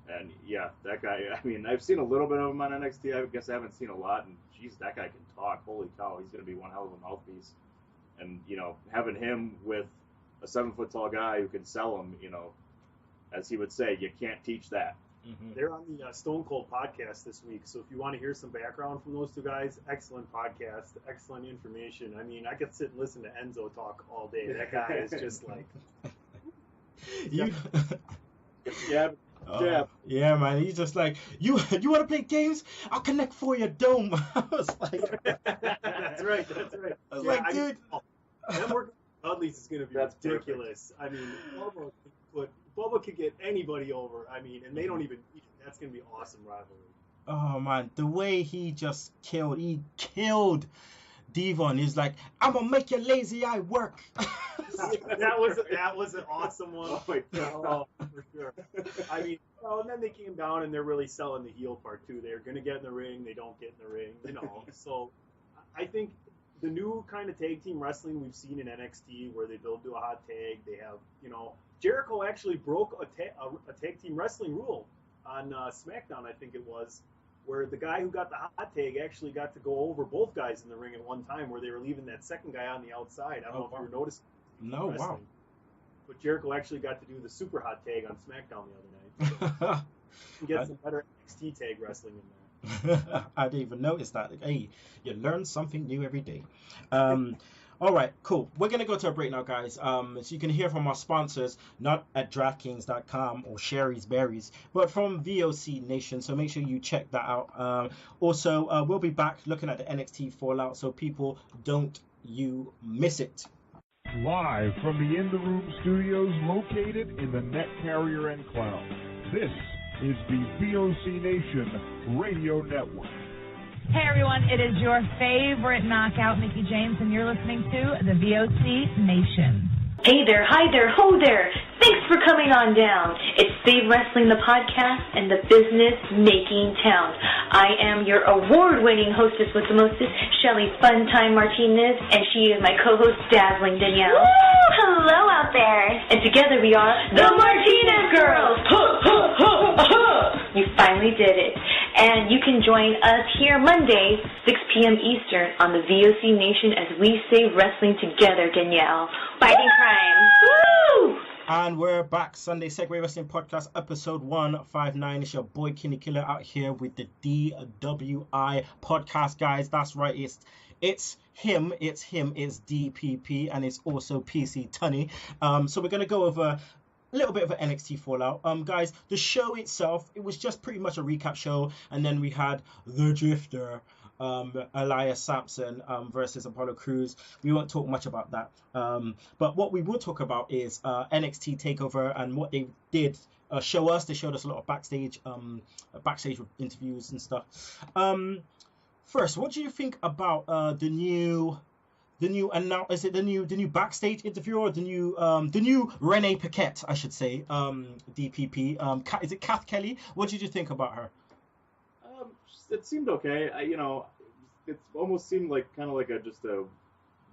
And yeah, that guy, I mean, I've seen a little bit of him on NXT. I guess I haven't seen a lot, and geez, that guy can talk. Holy cow, he's gonna be one hell of a mouthpiece. And you know, having him with a 7-foot-tall guy who can sell him, you know, as he would say, you can't teach that. They're on the Stone Cold podcast this week, so if you want to hear some background from those two guys, excellent podcast, excellent information. I mean, I could sit and listen to Enzo talk all day. That guy is just like... Yeah, man. He's just like, you want to play games? I'll connect for your dome. I was like... That's right. I was like, dude... That work Dudley's is going to be ridiculous. Perfect. I mean, Bubba could get anybody over. I mean, and they don't even. That's gonna be an awesome rivalry. Oh man, the way he killed Devon. He's like, I'm gonna make your lazy eye work. that was an awesome one. Oh my God, for sure. I mean, and then they came down and they're really selling the heel part too. They're gonna get in the ring, they don't get in the ring, you know. So I think the new kind of tag team wrestling we've seen in NXT, where they build to a hot tag, they have, you know. Jericho actually broke a tag team wrestling rule on SmackDown, I think it was, where the guy who got the hot tag actually got to go over both guys in the ring at one time, where they were leaving that second guy on the outside. I don't know if you were noticing. No, wow. But Jericho actually got to do the super hot tag on SmackDown the other night. So you can get some better NXT tag wrestling in there. I didn't even notice that. Hey, you learn something new every day. All right, cool. We're going to go to a break now, guys. So you can hear from our sponsors, not at DraftKings.com or Sherry's Berries, but from VOC Nation. So make sure you check that out. Also, we'll be back looking at the NXT Fallout, so people don't you miss it. Live from the In the Room studios located in the Net Carrier and Cloud. This is the VOC Nation Radio Network. Hey everyone, it is your favorite knockout, Mickie James, and you're listening to the VOC Nation. Hey there, hi there, ho there. Thanks for coming on down. It's Save Wrestling, the podcast, and the business-making town. I am your award-winning hostess with the mostest, Shelly Funtime Martinez, and she is my co-host, Dazzling Danielle. Woo! Hello out there. And together we are the Martinez Girls. You finally did it. And you can join us here Monday, 6 p.m. Eastern on the VOC Nation as we save wrestling together, Danielle. Fighting crime. Woo! And we're back, Sunday Segue Wrestling Podcast, episode 159. It's your boy Kinny Killa out here with the DWI podcast, guys. That's right, it's him, it's DPP, and it's also PC Tunney. So we're going to go over a little bit of an NXT Fallout. Guys, the show itself, it was just pretty much a recap show, and then we had The Drifter, Elias Sampson versus Apollo Crews. We won't talk much about that. But what we will talk about is NXT TakeOver and what they did show us. They showed us a lot of backstage interviews and stuff. First, what do you think about the new backstage interview, or the new Renee Paquette, I should say, DPP? Is it Kath Kelly? What did you think about her? It seemed okay. It almost seemed like kind of like just a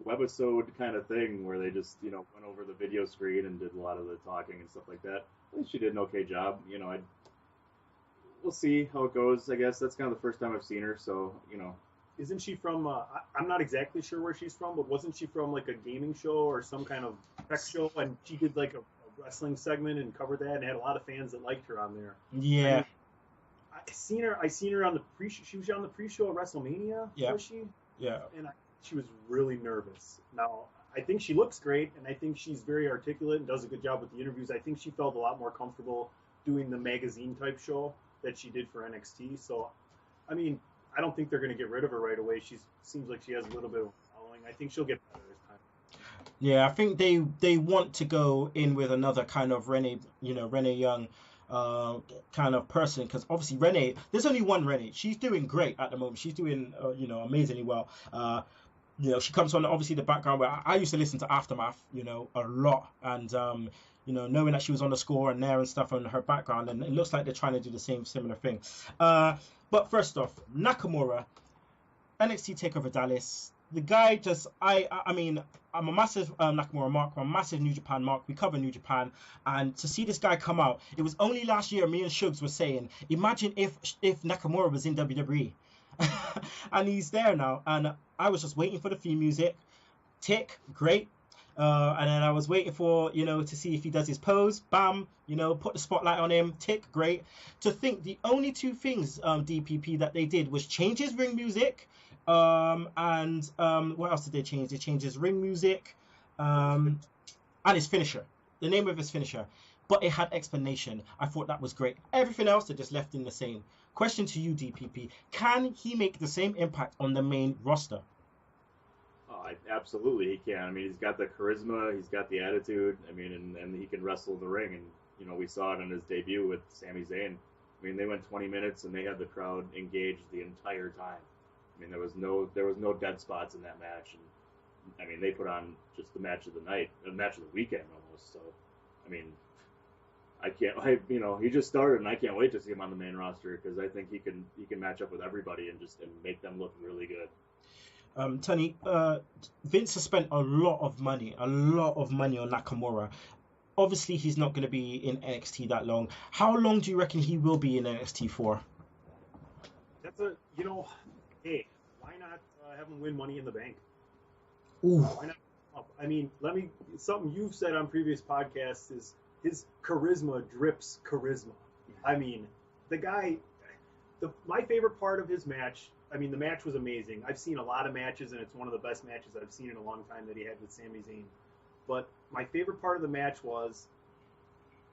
webisode kind of thing where they just, went over the video screen and did a lot of the talking and stuff like that. I think she did an okay job. We'll see how it goes. I guess that's kind of the first time I've seen her, so Isn't she from, I'm not exactly sure where she's from, but wasn't she from like a gaming show or some kind of tech show, and she did like a wrestling segment and covered that and had a lot of fans that liked her on there? Yeah. I mean, I seen her on the pre-show. She was on the pre-show at Wrestlemania, was she? Yeah. And she was really nervous. Now, I think she looks great, and I think she's very articulate and does a good job with the interviews. I think she felt a lot more comfortable doing the magazine-type show that she did for NXT. So, I mean, I don't think they're going to get rid of her right away. She seems like she has a little bit of following. I think she'll get better this time. Yeah, I think they want to go in with another kind of Renee Young kind of person, because obviously Renee, there's only one Renee. She's doing great at the moment. She's doing amazingly well. She comes from obviously the background where I used to listen to Aftermath, a lot, and knowing that she was on the score and there and stuff on her background, and it looks like they're trying to do the similar thing. But first off, Nakamura, NXT TakeOver Dallas. The guy just, I mean, I'm a massive Nakamura mark. I'm a massive New Japan mark. We cover New Japan. And to see this guy come out, it was only last year me and Shugs were saying, imagine if Nakamura was in WWE. And he's there now. And I was just waiting for the theme music. Tick, great. And then I was waiting for, to see if he does his pose. Bam, put the spotlight on him. Tick, great. To think the only two things, DPP, that they did was change his ring music. And what else did they change? They changed his ring music and his finisher. The name of his finisher. But it had explanation. I thought that was great. Everything else they just left in the same. Question to you, DPP. Can he make the same impact on the main roster? Absolutely he can. I mean, he's got the charisma, he's got the attitude. I mean, and he can wrestle in the ring. And, we saw it on his debut with Sami Zayn. I mean, they went 20 minutes and they had the crowd engaged the entire time. I mean, there was no dead spots in that match. And, I mean, they put on just the match of the night, the match of the weekend almost. So, I mean, he just started, and I can't wait to see him on the main roster, because I think he can match up with everybody and make them look really good. Tunney, Vince has spent a lot of money on Nakamura. Obviously, he's not going to be in NXT that long. How long do you reckon he will be in NXT for? That's hey, why not have him win Money in the Bank? Ooh. Why not? I mean, something you've said on previous podcasts is his charisma drips charisma. I mean, the guy, my favorite part of his match I mean, the match was amazing. I've seen a lot of matches, and it's one of the best matches I've seen in a long time that he had with Sami Zayn. But my favorite part of the match was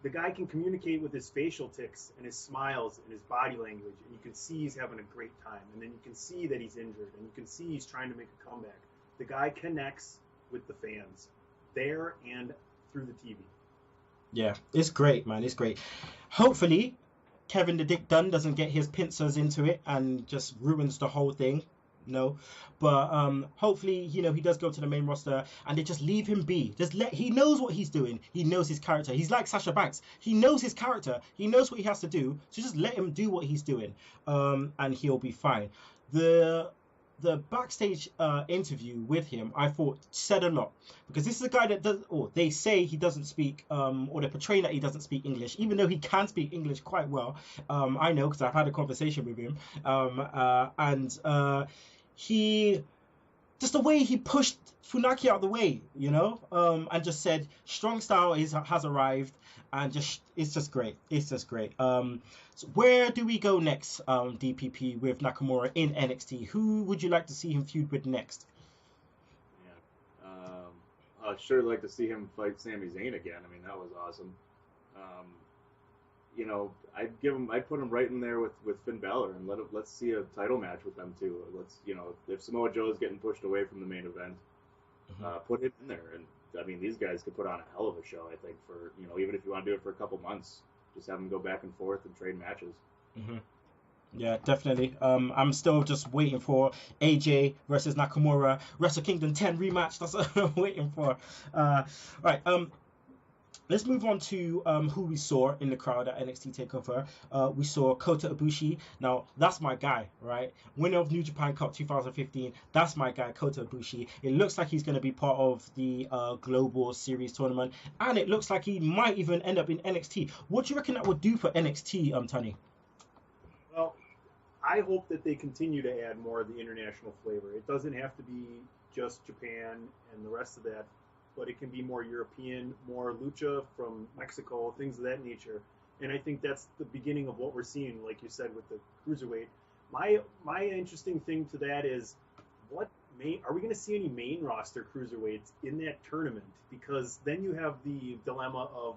the guy can communicate with his facial tics and his smiles and his body language, and you can see he's having a great time. And then you can see that he's injured, and you can see he's trying to make a comeback. The guy connects with the fans there and through the TV. Yeah, it's great, man. It's great. Hopefully, Kevin the Dick Dunn doesn't get his pincers into it and just ruins the whole thing. No, but hopefully, he does go to the main roster and they just leave him be. He knows what he's doing. He knows his character. He's like Sasha Banks. He knows his character. He knows what he has to do. So just let him do what he's doing, and he'll be fine. The backstage interview with him, I thought, said a lot, because this is a guy that does, or they say he doesn't speak, or they're portraying that he doesn't speak English, even though he can speak English quite well. I know, because I've had a conversation with him, and he, just the way he pushed Funaki out of the way, and just said strong style has arrived, and it's just great. It's just great. So where do we go next, DPP, with Nakamura in NXT? Who would you like to see him feud with next? Yeah, I'd sure like to see him fight Sami Zayn again. I mean, that was awesome. I'd put him right in there with Finn Balor, and let's see a title match with them too. If Samoa Joe is getting pushed away from the main event, put it in there. And I mean, these guys could put on a hell of a show, I think, for, even if you want to do it for a couple months, just have them go back and forth and trade matches. Mm-hmm. Yeah, definitely. I'm still just waiting for AJ versus Nakamura Wrestle Kingdom 10 rematch. That's what I'm waiting for. Right. Let's move on to who we saw in the crowd at NXT TakeOver. We saw Kota Ibushi. Now, that's my guy, right? Winner of New Japan Cup 2015. That's my guy, Kota Ibushi. It looks like he's going to be part of the Global Series tournament, and it looks like he might even end up in NXT. What do you reckon that would do for NXT, Tunney? Well, I hope that they continue to add more of the international flavor. It doesn't have to be just Japan and the rest of that, but it can be more European, more lucha from Mexico, things of that nature. And I think that's the beginning of what we're seeing, like you said, with the cruiserweight. My interesting thing to that is, are we going to see any main roster cruiserweights in that tournament? Because then you have the dilemma of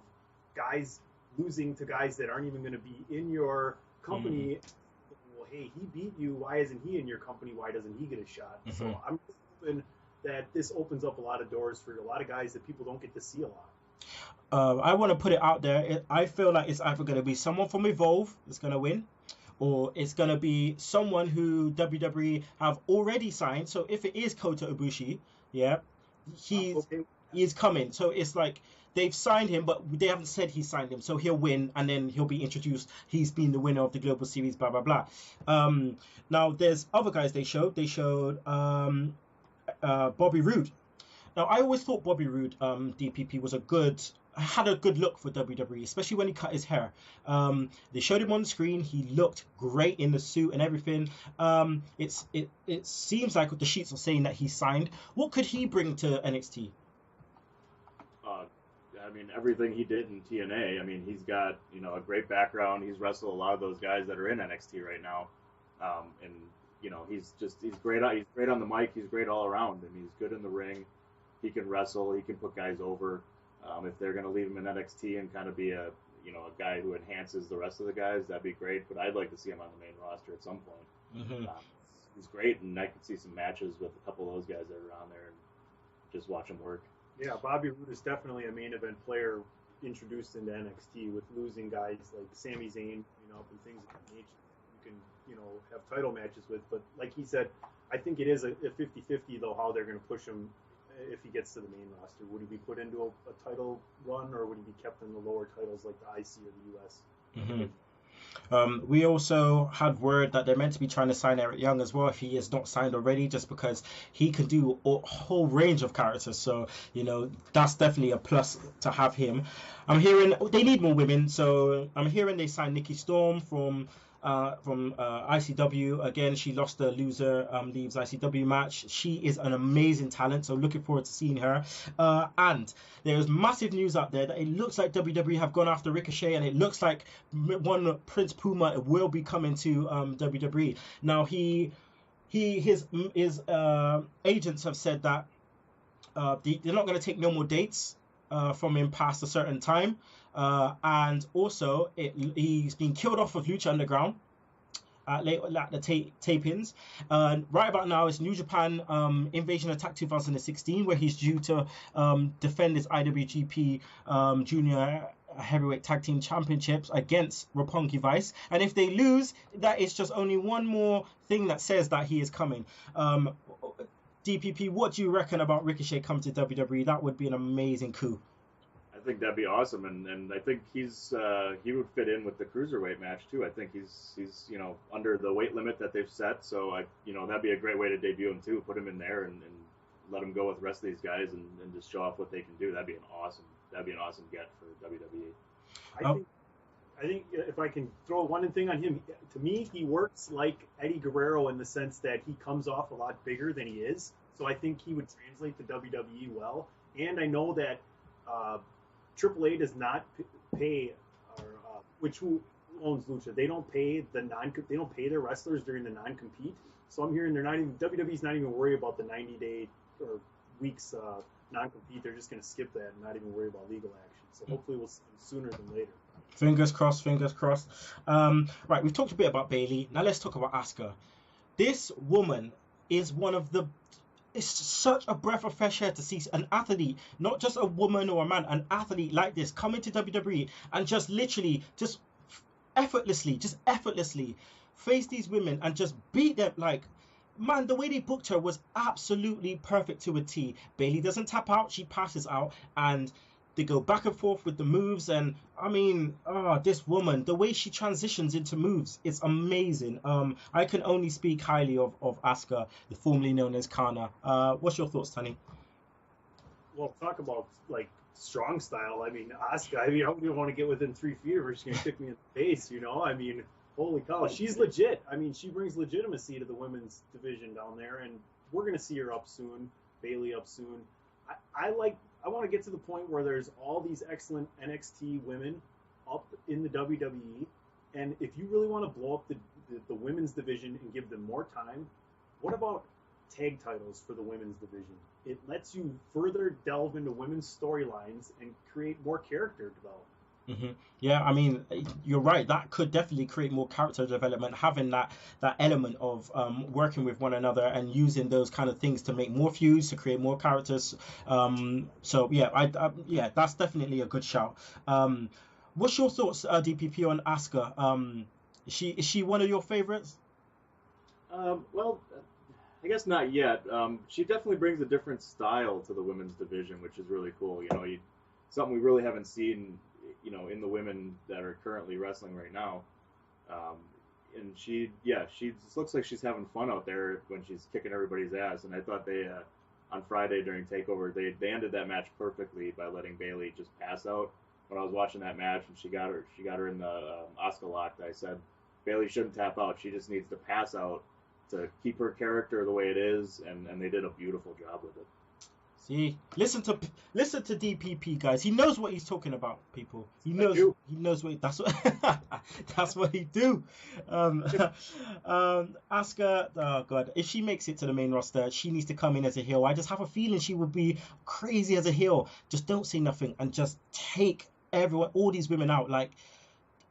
guys losing to guys that aren't even going to be in your company. Well, hey, he beat you. Why isn't he in your company? Why doesn't he get a shot? So I'm hoping that this opens up a lot of doors for a lot of guys that people don't get to see a lot. I want to put it out there. I feel like it's either going to be someone from Evolve that's going to win, or it's going to be someone who WWE have already signed. So if it is Kota Ibushi, yeah, he is coming. So it's like they've signed him, but they haven't said he signed him. So he'll win, and then he'll be introduced. He's been the winner of the Global Series, blah, blah, blah. Now, there's other guys they showed. They showed Bobby Roode. Now, I always thought Bobby Roode, DPP, had a good look for WWE, especially when he cut his hair. They showed him on the screen. He looked great in the suit and everything. It seems like the sheets are saying that he signed. What could he bring to NXT? I mean, everything he did in TNA. I mean, he's got, a great background. He's wrestled a lot of those guys that are in NXT right now. And he's great. He's great on the mic. He's great all around, and he's good in the ring. He can wrestle. He can put guys over. If they're going to leave him in NXT and kind of be a guy who enhances the rest of the guys, that'd be great. But I'd like to see him on the main roster at some point. He's great, and I could see some matches with a couple of those guys that are on there and just watch him work. Yeah, Bobby Roode is definitely a main event player introduced into NXT with losing guys like Sami Zayn, and things of that nature. You can, have title matches with. But like he said, I think it is a 50-50, though, how they're going to push him if he gets to the main roster. Would he be put into a title run, or would he be kept in the lower titles like the IC or the US? We also had word that they're meant to be trying to sign Eric Young as well, if he is not signed already, just because he can do a whole range of characters. So, that's definitely a plus to have him. I'm hearing they need more women, so I'm hearing they signed Nikki Storm from ICW. Again, she lost the loser leaves ICW match. She is an amazing talent, so looking forward to seeing her. And there's massive news out there that it looks like WWE have gone after Ricochet, and it looks like one Prince Puma will be coming to WWE. Now, he his agents have said that they're not going to take no more dates from him past a certain time, and also he's been killed off of Lucha Underground at the tapings. Right about now, it's New Japan Invasion Attack 2016, where he's due to defend his IWGP Junior Heavyweight Tag Team Championships against Roppongi Vice. And if they lose, that is just only one more thing that says that he is coming. DPP, what do you reckon about Ricochet coming to WWE? That would be an amazing coup. I think that'd be awesome, and I think he would fit in with the cruiserweight match too. I think he's under the weight limit that they've set, so that'd be a great way to debut him too. Put him in there and let him go with the rest of these guys and just show off what they can do. That'd be an awesome get for WWE. I think if I can throw one thing on him, to me he works like Eddie Guerrero in the sense that he comes off a lot bigger than he is. So I think he would translate to WWE well. And I know that AAA does not pay, who owns Lucha? They don't pay their wrestlers during the non-compete. So I'm hearing WWE's not even worried about the 90-day or weeks non-compete. They're just going to skip that and not even worry about legal action. So hopefully we'll see them sooner than later. Fingers crossed. Right, we've talked a bit about Bayley. Now let's talk about Asuka. This woman is it's such a breath of fresh air to see an athlete, not just a woman or a man, an athlete like this come into WWE and just literally, just effortlessly face these women and just beat them. Like, man, the way they booked her was absolutely perfect to a T. Bayley doesn't tap out, she passes out, and they go back and forth with the moves. And I mean, this woman, the way she transitions into moves, it's amazing. I can only speak highly of Asuka, formerly known as Kana. What's your thoughts, Tunney? Well, talk about like strong style. I mean, Asuka, I don't even want to get within 3 feet of her. She's going to kick me in the face, I mean, holy cow. She's legit. I mean, she brings legitimacy to the women's division down there, and we're going to see her up soon, Bayley up soon. I want to get to the point where there's all these excellent NXT women up in the WWE, and if you really want to blow up the women's division and give them more time, what about tag titles for the women's division? It lets you further delve into women's storylines and create more character development. Mm-hmm. Yeah, I mean, you're right. That could definitely create more character development, having that element of working with one another and using those kind of things to make more feuds, to create more characters. So yeah, that's definitely a good shout. What's your thoughts, DPP, on Asuka? Is she one of your favorites? Well, I guess not yet. She definitely brings a different style to the women's division, which is really cool. Something we really haven't seen in the women that are currently wrestling right now. And she just looks like she's having fun out there when she's kicking everybody's ass. And I thought they, on Friday during TakeOver, they ended that match perfectly by letting Bayley just pass out. When I was watching that match and she got her in the Asuka lock, I said, Bayley shouldn't tap out. She just needs to pass out to keep her character the way it is. And they did a beautiful job with it. See, listen to DPP, guys. He knows what he's talking about, people. He knows what that's what he do. Asuka, oh god, if she makes it to the main roster, she needs to come in as a heel. I just have a feeling she would be crazy as a heel. Just don't say nothing and just take all these women out. Like,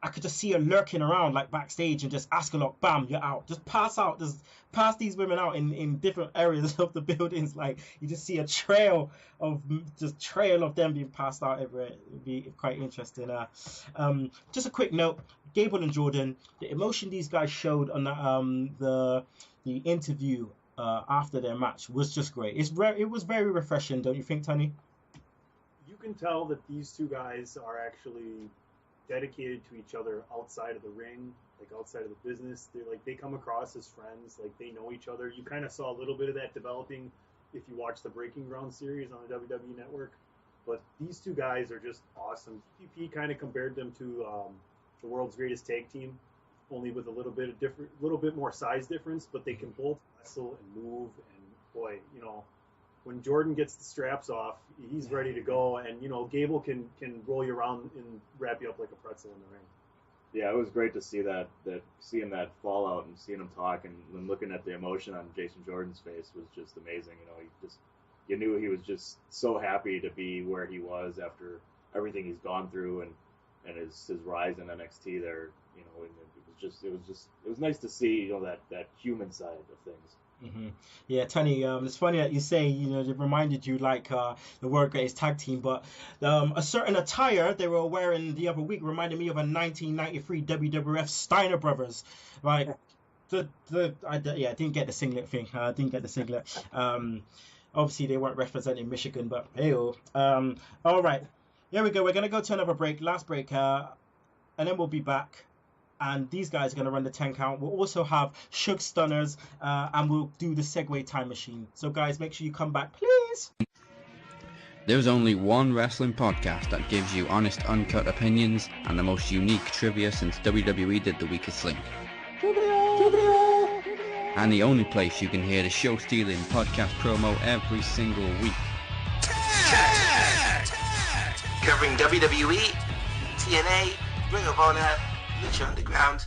I could just see her lurking around like backstage and just Asuka lock, bam, you're out. Just pass out. Just pass these women out in different areas of the buildings. Like, you just see a trail of them being passed out everywhere. It would be quite interesting. Just a quick note, Gable and Jordan, the emotion these guys showed on the interview after their match was just great. It was very refreshing, don't you think, Tunney? You can tell that these two guys are actually dedicated to each other outside of the ring, like outside of the business. They come across as friends, like they know each other. You kind of saw a little bit of that developing if you watch the Breaking Ground series on the WWE Network. But these two guys are just awesome. P.P.V kind of compared them to the world's greatest tag team, only with a little bit more size difference. But they can both wrestle and move. And boy, when Jordan gets the straps off, he's ready to go. And, Gable can roll you around and wrap you up like a pretzel in the ring. Yeah, it was great to see seeing that fallout and seeing him talk and looking at the emotion on Jason Jordan's face was just amazing. You knew he was just so happy to be where he was after everything he's gone through and his rise in NXT there. And it was nice to see that human side of things. Mm-hmm. Yeah, Tunney, it's funny that you say, it reminded you like the World Greatest Tag Team, but a certain attire they were wearing the other week reminded me of a 1993 WWF Steiner Brothers. Like, I didn't get the singlet thing. I didn't get the singlet. Obviously, they weren't representing Michigan, but hey-oh. All right, here we go. We're going to go to another break, last break, and then we'll be back. And these guys are going to run the 10 count. We'll also have Shug Stunners, and we'll do the Segue Time Machine. So, guys, make sure you come back, please. There's only one wrestling podcast that gives you honest, uncut opinions and the most unique trivia since WWE did The Weakest Link. And the only place you can hear the show-stealing podcast promo every single week. Covering WWE, TNA, Ring of Honor, Lucha Underground.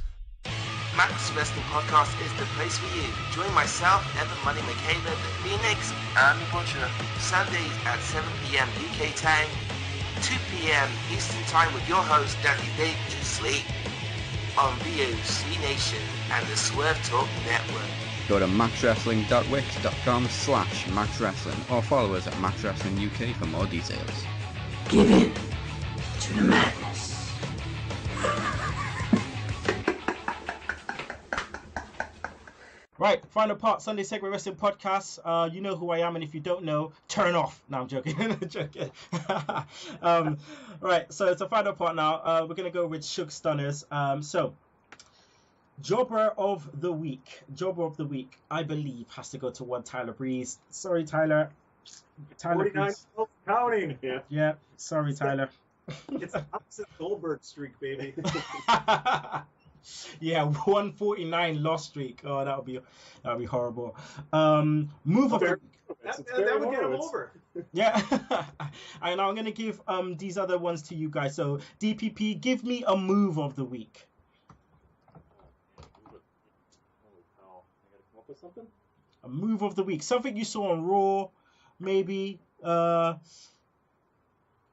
Max Wrestling Podcast is the place for you. Join myself, Evan Money Michaela, the Phoenix, and the Butcher. Sundays at 7 p.m. UK time, 2 p.m. Eastern time with your host, Daddy Dangerously, on VOC Nation and the Swerve Talk Network. Go to maxwrestling.wix.com/maxwrestling or follow us at Max Wrestling UK for more details. Give in to the madness. Right, final part, Sunday Segue Wrestling Podcast. You know who I am, and if you don't know, turn off. No, I'm joking. Right, so it's a final part now. We're going to go with Shug Stunners. So, Jobber of the Week, I believe, has to go to one Tyler Breeze. Sorry, Tyler. 49 counting. Yeah, sorry, Tyler. It's the opposite Goldberg streak, baby. Yeah, 149 loss streak. Oh, that would be horrible. Move of the that would get him over. Yeah. And I'm gonna give these other ones to you guys. So DPP, give me a move of the week. Holy cow! I gotta come up with something. A move of the week, something you saw on Raw, maybe. Can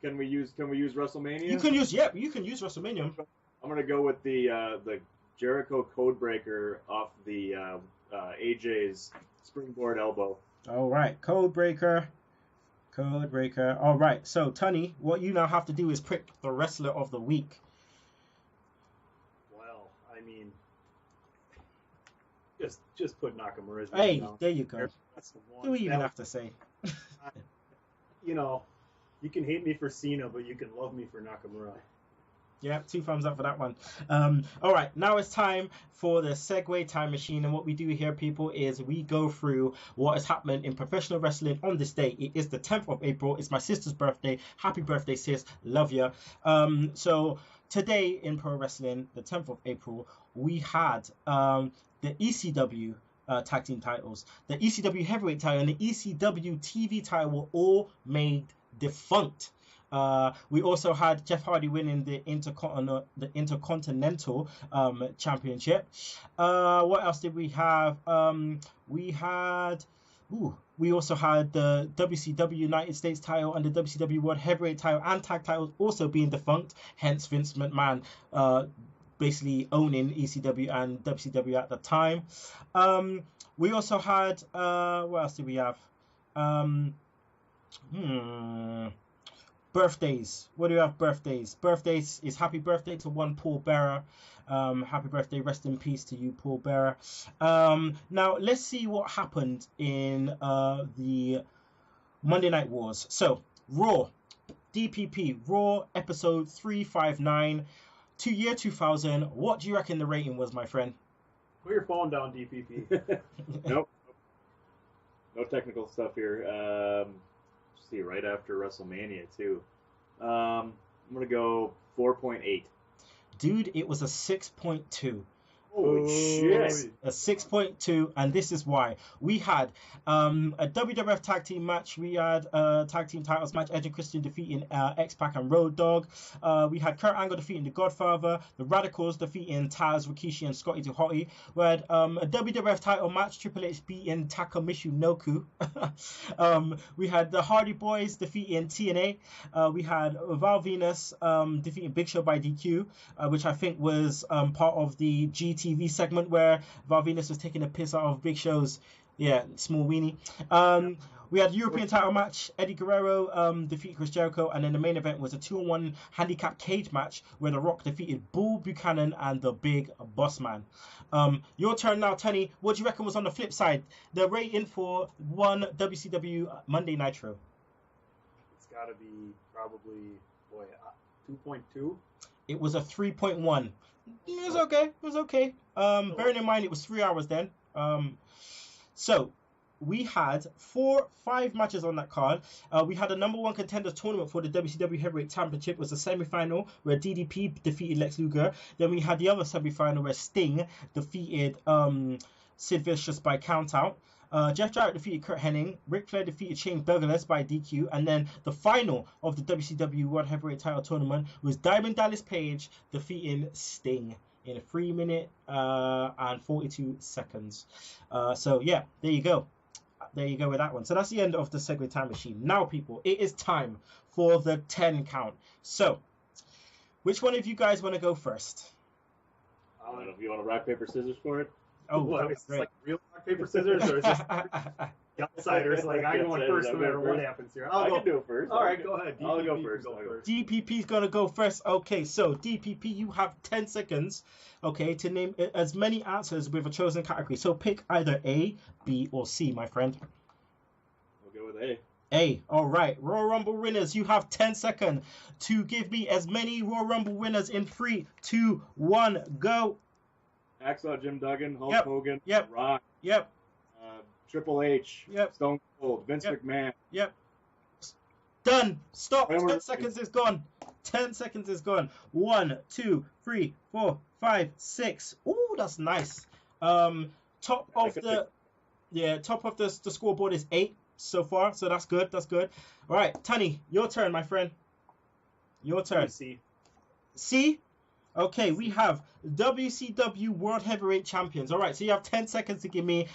we use Wrestlemania? You can use Wrestlemania. I'm gonna go with the Jericho Codebreaker off the AJ's springboard elbow. All right, Codebreaker. All right, so Tunney, what you now have to do is pick the wrestler of the week. Well, I mean, just put Nakamura's. Hey, down. there you go. That's the one. Do we even have to say? You can hate me for Cena, but you can love me for Nakamura. Yeah, 2 thumbs up for that one. All right, now it's time for the Segue Time Machine. And what we do here, people, is we go through what has happened in professional wrestling on this day. It is the 10th of April. It's my sister's birthday. Happy birthday, sis. Love ya. So today in pro wrestling, the 10th of April, we had the ECW tag team titles. The ECW heavyweight title and the ECW TV title were all made defunct. We also had Jeff Hardy winning the Intercontinental Championship. What else did we have? We also had the WCW United States title and the WCW World Heavyweight title and tag titles also being defunct. Hence Vince McMahon basically owning ECW and WCW at the time. We also had what else did we have? Birthdays. What do we have? Birthdays is happy birthday to one Paul Bearer. Happy birthday, rest in peace to you, Paul Bearer. Now let's see what happened in the Monday Night Wars. So Raw, DPP, Raw episode 359 to year 2000. What do you reckon the rating was, my friend? Put your phone down, DPP. Nope. No technical stuff here. See, right after WrestleMania too. I'm gonna go 4.8. Dude, it was a 6.2. Holy shit. A 6.2, and this is why. We had a WWF tag team match. We had a tag team titles match. Edge and Christian defeating X-Pac and Road Dogg. We had Kurt Angle defeating The Godfather. The Radicals defeating Taz, Rikishi, and Scotty 2 Hotty. We had a WWF title match. Triple H beating Takamichi Noku. We had the Hardy Boys defeating TNA. We had Val Venus defeating Big Show by DQ, which I think was part of the GTV segment where Val Venus was taking a piss out of Big Show's small weenie. We had European title match. Eddie Guerrero defeated Chris Jericho, and then the main event was a 2-on-1 handicap cage match where The Rock defeated Bull Buchanan and the Big Boss Man. Your turn now, Tunney. What do you reckon was on the flip side? The rating for one WCW Monday Nitro. It's got to be probably 2.2. It was a 3.1. It was okay. Bearing in mind it was 3 hours then. So we had 5 matches on that card. We had a number 1 contenders tournament for the WCW Heavyweight Championship. It was a semi-final where DDP defeated Lex Luger. Then we had the other semi-final where Sting defeated Sid Vicious by countout. Jeff Jarrett defeated Kurt Hennig. Ric Flair defeated Shane Douglas by DQ. And then the final of the WCW World Heavyweight Title Tournament was Diamond Dallas Page defeating Sting in a 3 minute and 42 seconds. So yeah, there you go. There you go with that one. So that's the end of the Segue Time Machine. Now, people, it is time for the 10 count. So, which one of you guys want to go first? I don't know if you want to rock, paper, scissors for it. Oh, what, is great. this like real rock, paper, scissors, or is this outsiders? Like, I'm going first no matter what happens here. I can do it first. All right, go ahead. I'll go first. DPP's going to go first. Okay, so DPP, you have 10 seconds, okay, to name as many answers with a chosen category. So pick either A, B, or C, my friend. We'll go with A. A. All right. Royal Rumble winners, you have 10 seconds to give me as many Royal Rumble winners in 3, 2, 1, go. Hacksaw Jim Duggan, Hulk Hogan, Rock, Triple H, Stone Cold, Vince McMahon. Done. Stop. 10 seconds is gone. 10 seconds is gone. 1, 2, 3, 4, 5, 6. Ooh, that's nice. Top of the scoreboard is 8 so far, so that's good. That's good. All right, Tunney, your turn, my friend. Your turn. C. Okay, we have WCW World Heavyweight Champions. All right, so you have 10 seconds to give me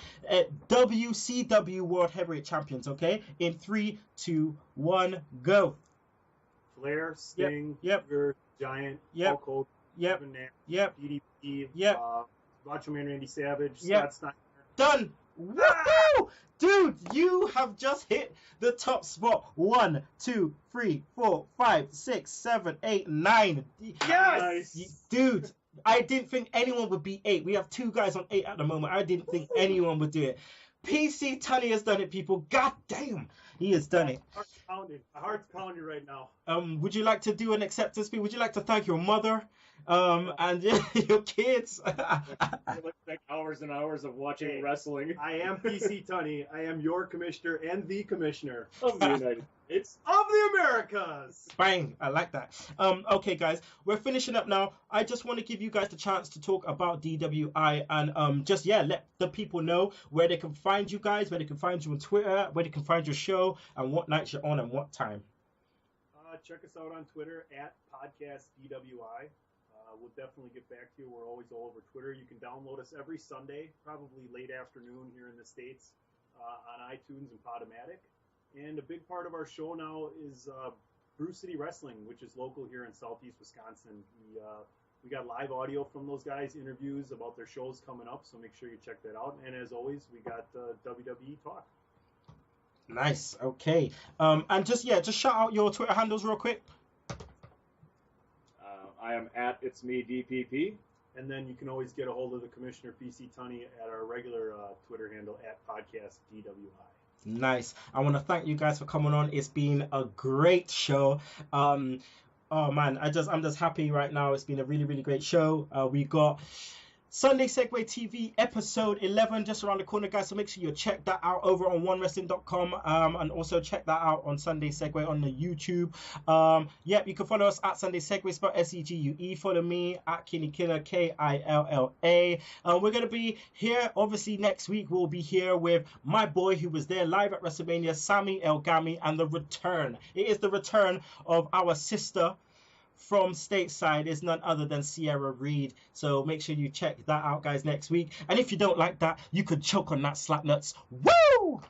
WCW World Heavyweight Champions, okay? In 3, 2, 1, go. Flair, Sting, Luger, Giant, Hulk Hogan, Kevin Nash, DDP, Macho Man Randy Savage, Scott Steiner. Done. Woo! Dude, you have just hit the top spot. 1, 2, 3, 4, 5, 6, 7, 8, 9. Yes! Nice. Dude, I didn't think anyone would beat 8. We have 2 guys on 8 at the moment. I didn't think anyone would do it. PC Tunney has done it, people. God damn, he has done it. My heart's pounding right now. Would you like to do an acceptance speech? Would you like to thank your mother and your kids? Like hours and hours of watching wrestling. I am PC Tunney. I am your commissioner and the commissioner of the United States of the Americas. Bang! I like that. Okay, guys, we're finishing up now. I just want to give you guys the chance to talk about DWI and just let the people know where they can find you guys, where they can find you on Twitter, where they can find your show, and what nights you're on and what time. Check us out on Twitter at Podcast DWI. We'll definitely get back to you. We're always all over Twitter. You can download us every Sunday, probably late afternoon here in the States, on iTunes and Podomatic. And a big part of our show now is Brew City Wrestling, which is local here in Southeast Wisconsin. We got live audio from those guys, interviews about their shows coming up, so make sure you check that out. And as always, we got WWE Talk. Nice. Okay. And just shout out your Twitter handles real quick. I am at It's Me DPP. And then you can always get a hold of the Commissioner PC Tunney at our regular Twitter handle at Podcast DWI. Nice. I want to thank you guys for coming on. It's been a great show. Oh man, I'm just happy right now. It's been a really, really great show. We got Sunday Segue TV episode 11 just around the corner, guys, so make sure you check that out over on onewrestling.com, and also check that out on Sunday Segue on the YouTube. Yep, you can follow us at Sunday Segue, spelled SEGUE. Follow me at Kinny Killa, KILLA. We're going to be here, obviously next week we'll be here with my boy who was there live at Wrestlemania, Sami El Gami, and the return. It is the return of our sister from stateside, is none other than Sierra Reed. So make sure you check that out, guys, next week. And if you don't like that, you could choke on that slap nuts. Woo!